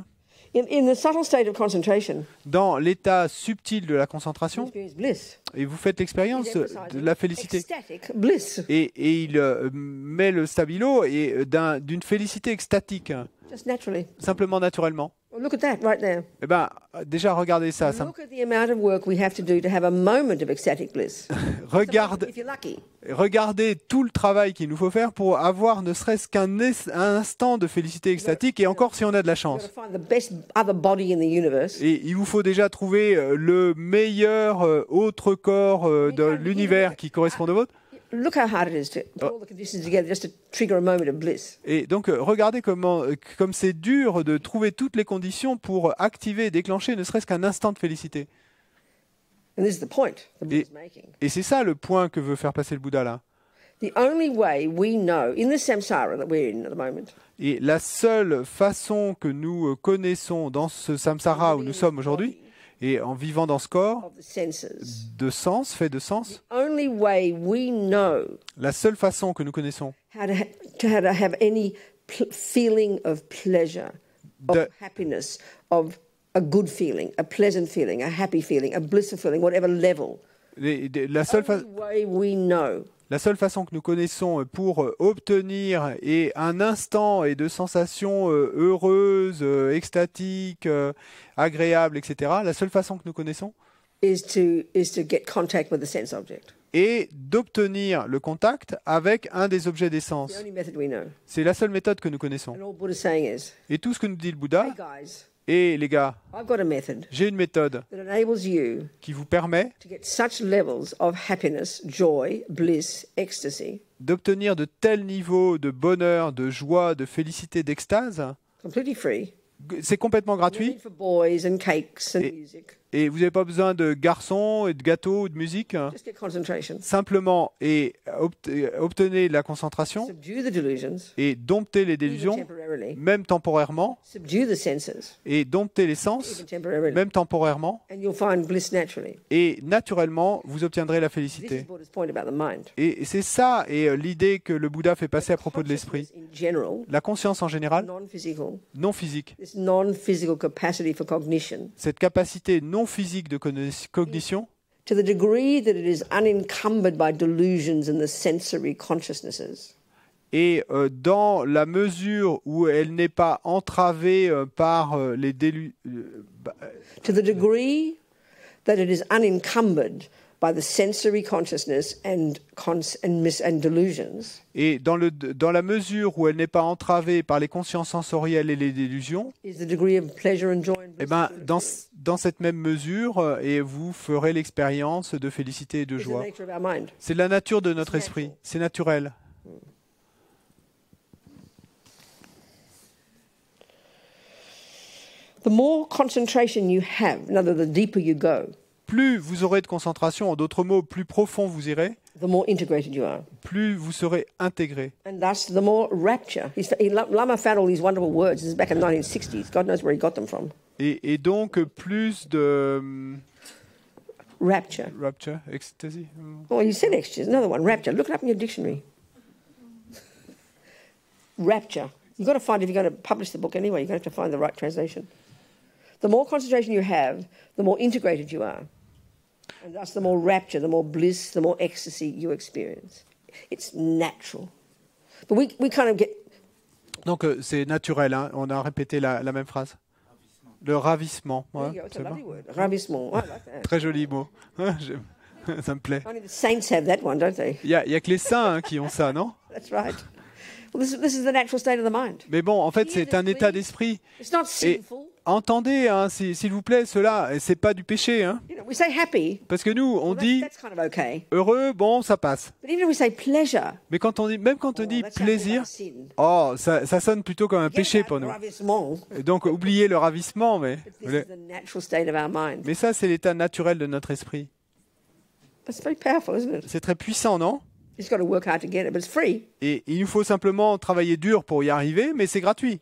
In the subtle state of concentration, Dans l'état subtil de la you concentration, experience bliss. et vous faites l'expérience He's de emphasizing la félicité. ecstatic bliss. Et il met le stabilo d'une félicité extatique, Just naturally. simplement naturellement. Well, look at that right there. Eh ben, déjà, regardez ça. Look at the amount of work we have to do to have a moment of ecstatic bliss. If you're lucky. Regardez tout le travail qu'il nous faut faire pour avoir ne serait-ce qu'un instant de félicité extatique, et encore si on a de la You've chance. got to find the best other body in the universe. Et il vous faut déjà trouver le meilleur autre corps de l'univers qui correspond au vôtre. Look how hard it is to put all the conditions together just to trigger a moment of bliss. Et donc, regardez comme c'est dur de trouver toutes les conditions pour activer et déclencher ne serait-ce qu'un instant de félicité. And this is the point the Buddha's making. Et c'est ça le point que veut faire passer le Bouddha là. The only way we know in the samsara that we're in at the moment Et la seule façon que nous connaissons dans ce samsara où nous sommes aujourd'hui, et en vivant dans ce corps of the senses, de sens, fait de sens, only way we know la seule façon que nous connaissons how to have any feeling of pleasure, of De- happiness, of a good feeling, a pleasant feeling, a happy feeling, a blissful feeling, whatever level. la seule Only way we know La seule façon que nous connaissons pour obtenir un instant et de sensations heureuses, extatiques, agréables, etc., la seule façon que nous connaissons is to get contact with the sense object. est d'obtenir le contact avec un des objets des The sens. only method we know. C'est la seule méthode que nous connaissons. And all Buddha's saying is, Et tout ce que nous dit le hey Bouddha, guys, et les gars, I've got a method j'ai une méthode that enables you qui vous permet to get such levels of happiness, joy, bliss, ecstasy, d'obtenir de tels niveaux de bonheur, de joie, de félicité, d'extase. completely free. C'est complètement No gratuit. need for boys and cakes and music. Et vous n'avez pas besoin de garçons et de gâteaux ou de musique. Just get concentration. Simplement, obtenez la concentration Subdue the delusions, et domptez les even délusions, temporarily. même temporellement, Subdue the senses, et domptez les sens, even temporarily. même temporairement, And you'll find bliss naturally. et naturellement, vous obtiendrez la This is félicité. Buddha's point about the mind. Et c'est ça, et l'idée que le Bouddha fait passer à propos de l'esprit. Consciousness in general, La conscience en général, non-physical, non physique. this non-physical capacity for cognition, Cette capacité non physique de cognition, to the degree that it is unencumbered by delusions and the sensory consciousnesses, et dans la mesure où elle n'est pas entravée par les to the degree that it is unencumbered by the sensory consciousness and delusions, et dans la mesure où elle n'est pas entravée par les consciences sensorielles et les délusions, is the degree of pleasure and joy and eh bliss. ben, dans cette même mesure, et vous ferez l'expérience de félicité et de It's the joie. nature of our mind. C'est la nature de notre It's esprit, natural. c'est naturel. The more concentration you have, in other words, the deeper you go, Plus vous aurez de concentration, en d'autres mots, plus profond vous irez, the more integrated you are. plus vous serez intégré. And thus, the more rapture. Lama found all these wonderful words. This is back in the 1960s. God knows where he got them from. Et donc, plus de Rapture. rapture, ecstasy. Oh, you said ecstasy. Another one. Rapture. Look it up in your dictionary. Rapture. You've got to find, if you're going to publish the book anyway, you're going to have to find the right translation. The more concentration you have, the more integrated you are. And thus, the more rapture, the more bliss, the more ecstasy you experience. It's natural. But we kind of get... Donc, c'est naturel, hein. On a répété la même phrase. Le ravissement. There Ouais, you go. It's a c'est lovely bon. word. Ravissement. I like that. Très joli mot. Ça me plaît. Only the saints have that one, don't they? Il y a que les saints hein, qui ont ça, non? That's right. Well, this is the natural state of the mind. Mais bon, en fait, c'est un état d'esprit. It's not sinful. Entendez, hein, s'il vous plaît, cela, c'est pas du péché. Hein, You know, we say happy. parce que nous, on Well, dit that's kind of okay. heureux, bon, ça passe. But even if we say pleasure, Mais quand on dit, même quand on dit that sounds like plaisir, a sin. oh, ça sonne plutôt comme un Forget péché about pour nous. ravissement. Et donc, oubliez le ravissement, mais This is the natural state of our mind. ça, c'est l'état naturel de notre esprit. That's very powerful, isn't it? C'est très puissant, non? You just got to work hard to get it, but it's free. Et il nous faut simplement travailler dur pour y arriver, mais c'est gratuit.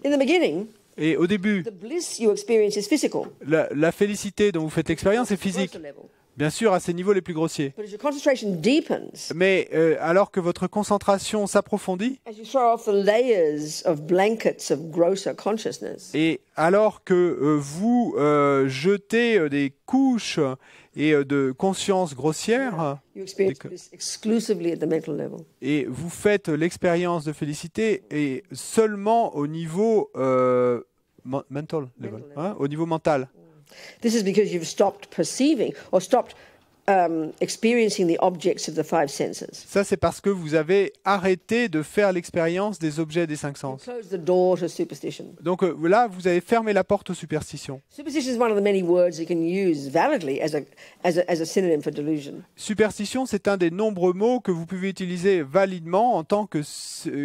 In the beginning, Et au début, the bliss you experience is physical. la félicité dont vous faites l'expérience est physique, Grosser level. bien sûr à ces niveaux les plus grossiers. But as your concentration deepens, Mais alors que votre concentration s'approfondit, as you throw off the layers of blankets of grosser consciousness, et alors que vous jetez des couches et de conscience grossière, you experience bliss exclusively at the mental level. et vous faites l'expérience de félicité et seulement au niveau Mental level, hein, au niveau mental. This is because you've stopped perceiving or stopped experiencing the objects of the five senses. Ça, c'est parce que vous avez arrêté de faire l'expérience des objets des cinq sens. Close the door to superstition. Donc là, vous avez fermé la porte aux superstitions. Superstition is one of the many words you can use validly as a synonym for delusion. Superstition, c'est un des nombreux mots que vous pouvez utiliser validement en tant que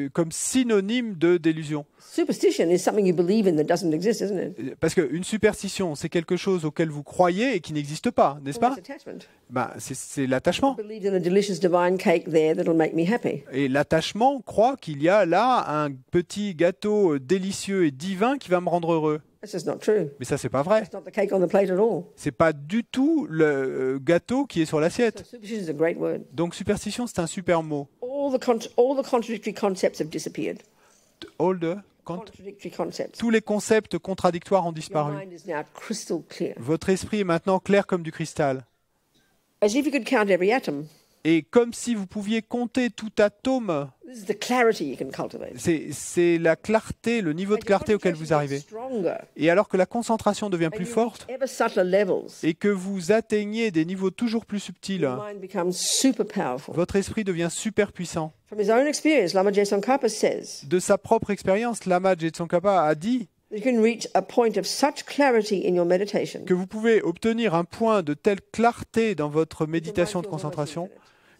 comme synonyme de délusion. Superstition is something you believe in that doesn't exist, isn't it? Parce qu'une superstition, c'est quelque chose auquel vous croyez et qui n'existe pas, n'est-ce pas? It's attachment. Ben, c'est l'attachement. I believe in a delicious divine cake there that'll make me happy. Et l'attachement croit qu'il y a là un petit gâteau délicieux et divin qui va me rendre heureux. That's just not true. Mais ça, c'est pas vrai. It's not the cake on the plate at all. C'est pas du tout le gâteau qui est sur So l'assiette. superstition is a great word. Donc superstition, c'est un super mot. All the contradictory concepts have disappeared. All the Contradictory concepts. Tous les concepts contradictoires ont Your disparu. mind is now crystal clear. Votre esprit est maintenant clair comme du cristal. As if you could count every atom. Et comme si vous pouviez compter tout atome, This is the clarity you can cultivate. c'est la clarté, le niveau de clarté auquel vous arrivez. Stronger. Et alors que la concentration devient plus forte Ever subtler levels. et que vous atteignez des niveaux toujours plus subtils, Your mind becomes super powerful. votre esprit devient super puissant. From his own experience, Lama Je Tsongkhapa says De sa propre expérience, Lama Je Tsongkhapa a dit you can reach a point of such clarity in your meditation. que vous pouvez obtenir un point de telle clarté dans votre méditation de concentration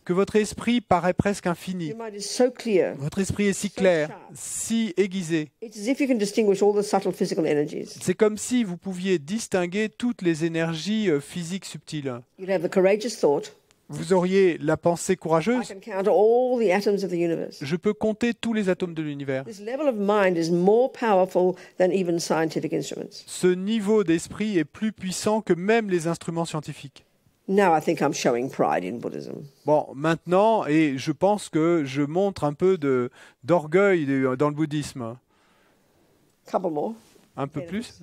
que votre esprit paraît presque infini. Your mind is so clear. Votre esprit est si clair, si aiguisé. It's as if you can distinguish all the subtle physical energies. C'est comme si vous pouviez distinguer toutes les énergies physiques subtiles. You'd have the courageous thought, Vous auriez la pensée I courageuse. can count all the atoms of the universe. Je peux compter tous les atomes de l'univers. This level of mind is more powerful than even scientific instruments. Ce niveau d'esprit est plus puissant que même les instruments scientifiques. Now I think I'm showing pride in Buddhism. Bon, maintenant, et je pense que je montre un peu d'orgueil dans le bouddhisme. Couple more. Un peu plus,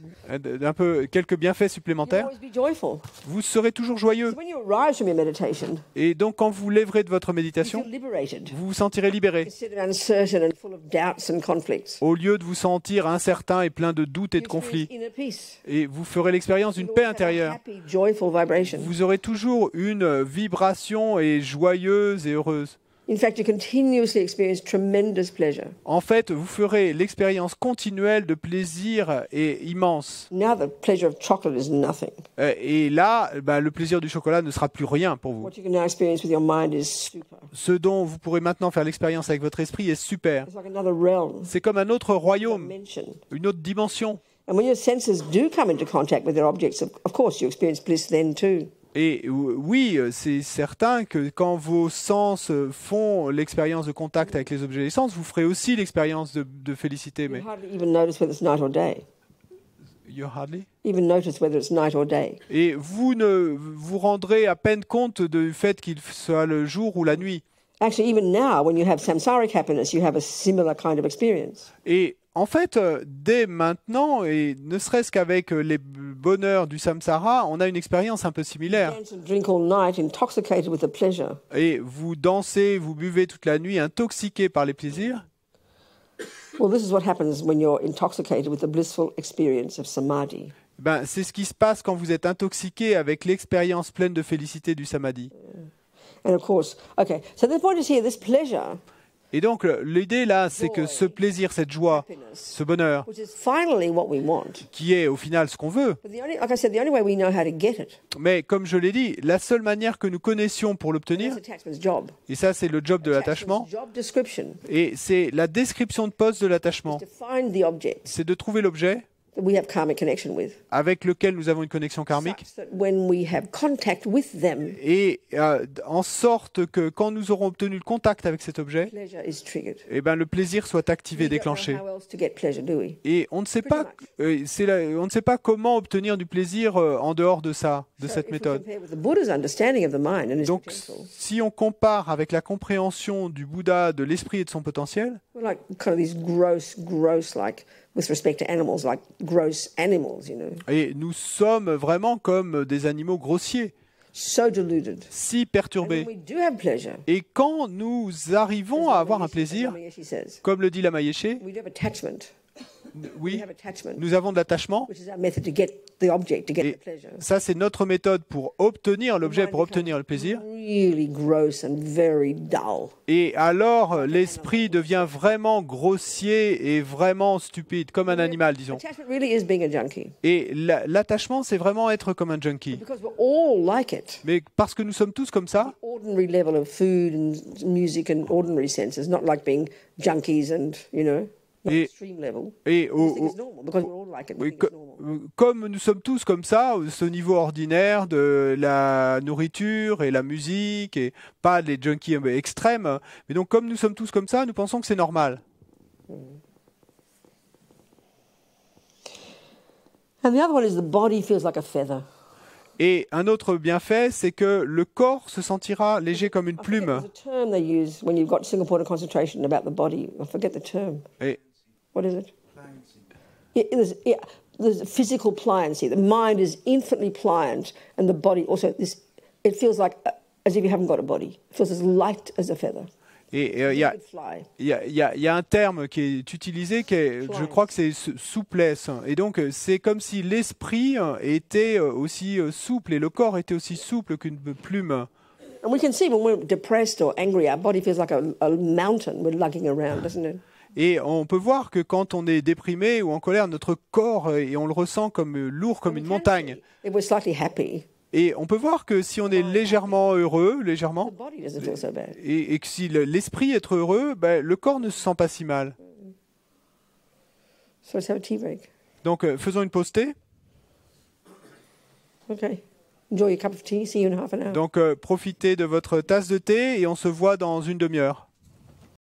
quelques bienfaits You'll supplémentaires. always be joyful. Vous serez toujours joyeux. So when you arise from your meditation, Et donc, quand vous lèverez de votre you méditation, feel liberated. vous vous sentirez libéré. Instead of uncertain and full of doubts and conflicts. Au lieu de vous sentir incertain et plein de doutes et de You experience conflits. inner peace. Et vous ferez l'expérience d'une You'll paix always have a intérieure. happy, joyful vibration. Vous aurez toujours une vibration et joyeuse et heureuse. In fact, you continuously experience tremendous pleasure. En fait, vous ferez l'expérience continuelle de plaisir et immense. Now the pleasure of chocolate is nothing. Et là, le plaisir du chocolat ne sera plus rien pour vous. What you can now experience with your mind is super. Ce dont vous pourrez maintenant faire l'expérience avec votre esprit est super. It's like another realm, C'est comme un autre royaume, dimension. une autre dimension. And when your senses do come into contact with their objects, of course you experience bliss then too. Et oui, c'est certain que quand vos sens font l'expérience de contact avec les objets des sens, vous ferez aussi l'expérience de félicité. You Mais hardly even notice whether it's night or day. you hardly. Even notice whether it's night or day. Et vous ne vous rendrez à peine compte du fait qu'il soit le jour ou la nuit. Actually, even now, when you have samsaric happiness, you have a similar kind of experience. Et en fait, dès maintenant, et ne serait-ce qu'avec les bonheurs du samsara, on a une expérience un peu similaire. Dance and drink all night, intoxicated with the pleasure. Et vous dansez, vous buvez toute la nuit, intoxiqué par les plaisirs. Well, this is what happens when you're intoxicated with the blissful experience of samadhi. C'est ce qui se passe quand vous êtes intoxiqué avec l'expérience pleine de félicité du samadhi. And of course, okay, so the point is here, this pleasure, Et donc, l'idée là, c'est que ce plaisir, cette joie, happiness, ce bonheur, which is finally what we want. qui est au final ce qu'on veut, But like I said, the only way we know how to get it mais comme je l'ai dit, la seule manière que nous connaissions pour l'obtenir, is attachment's job. et ça c'est le job de l'attachement, Attachment's job description et c'est la description de poste de l'attachement, is to find the objects c'est de trouver l'objet that we have karmic connection with. avec lequel nous avons une connexion karmique, Such that when we have contact with them, et en sorte que quand nous aurons obtenu le contact avec cet objet, pleasure is triggered. le plaisir soit activé, We don't know déclenché. how else to get pleasure, do we? Et on ne sait pas, on ne sait pas comment obtenir du plaisir en dehors de ça, de So cette if we méthode. compare with the Buddha's understanding of the mind and its Donc, potential, si on compare avec la compréhension du Bouddha de l'esprit et de son potentiel, we're like kind of these gross, like with respect to animals, like gross animals, you know, et nous sommes vraiment comme des animaux grossiers, so deluded. si And when perturbés. we do have pleasure, Et quand nous arrivons à avoir un plaisir, As Lama Yeshe says, comme le dit Lama Yeshe, we do have attachment. Oui, have attachment, nous avons de l'attachement. which is our method to get the object, to get Et the pleasure. ça, c'est notre méthode pour obtenir l'objet, pour obtenir le plaisir. Really gross and very dull. Et alors, l'esprit devient vraiment grossier et vraiment stupide, comme un animal, disons. Attachment really is being a junkie. Et l'attachement, c'est vraiment être comme un junkie. Because we're all like it. Mais parce que nous sommes tous comme ça, Ordinary level of food and music and ordinary senses, not like being junkies and, not Et- extreme level. et We think it's normal because we're all like it. We oui, think it's normal. comme nous sommes tous comme ça, ce niveau ordinaire de la nourriture et la musique, et pas les junkies extrêmes, mais donc comme nous sommes tous comme ça, nous pensons que c'est normal. And the other one is the body feels like a feather. Et un autre bienfait, c'est que le corps se sentira léger comme une plume. There's a term they use when you've got Singapore concentration about the body. I forget the term. Et What is it? There's a physical pliancy. The mind is infinitely pliant, and the body also. It feels like as if you haven't got a body. It feels as light as a feather. il You y a could fly. Il y a un terme qui est utilisé, je crois que c'est souplesse. Et donc, c'est comme si l'esprit était aussi souple et le corps était aussi souple qu'une plume. And we can see when we're depressed or angry, our body feels like a mountain we're lugging around, doesn't it? Et on peut voir que quand on est déprimé ou en colère, notre corps, et on le ressent comme lourd, comme une montagne. If we're slightly happy, Et on peut voir que si on est légèrement heureux, the légèrement, body doesn't feel so bad. et que si l'esprit est heureux, ben, le corps ne se sent pas si mal. So let's have a tea break. Donc, faisons une pause thé. Okay. Enjoy your cup of tea. See you in half an hour. Donc, profitez de votre tasse de thé et on se voit dans une demi-heure.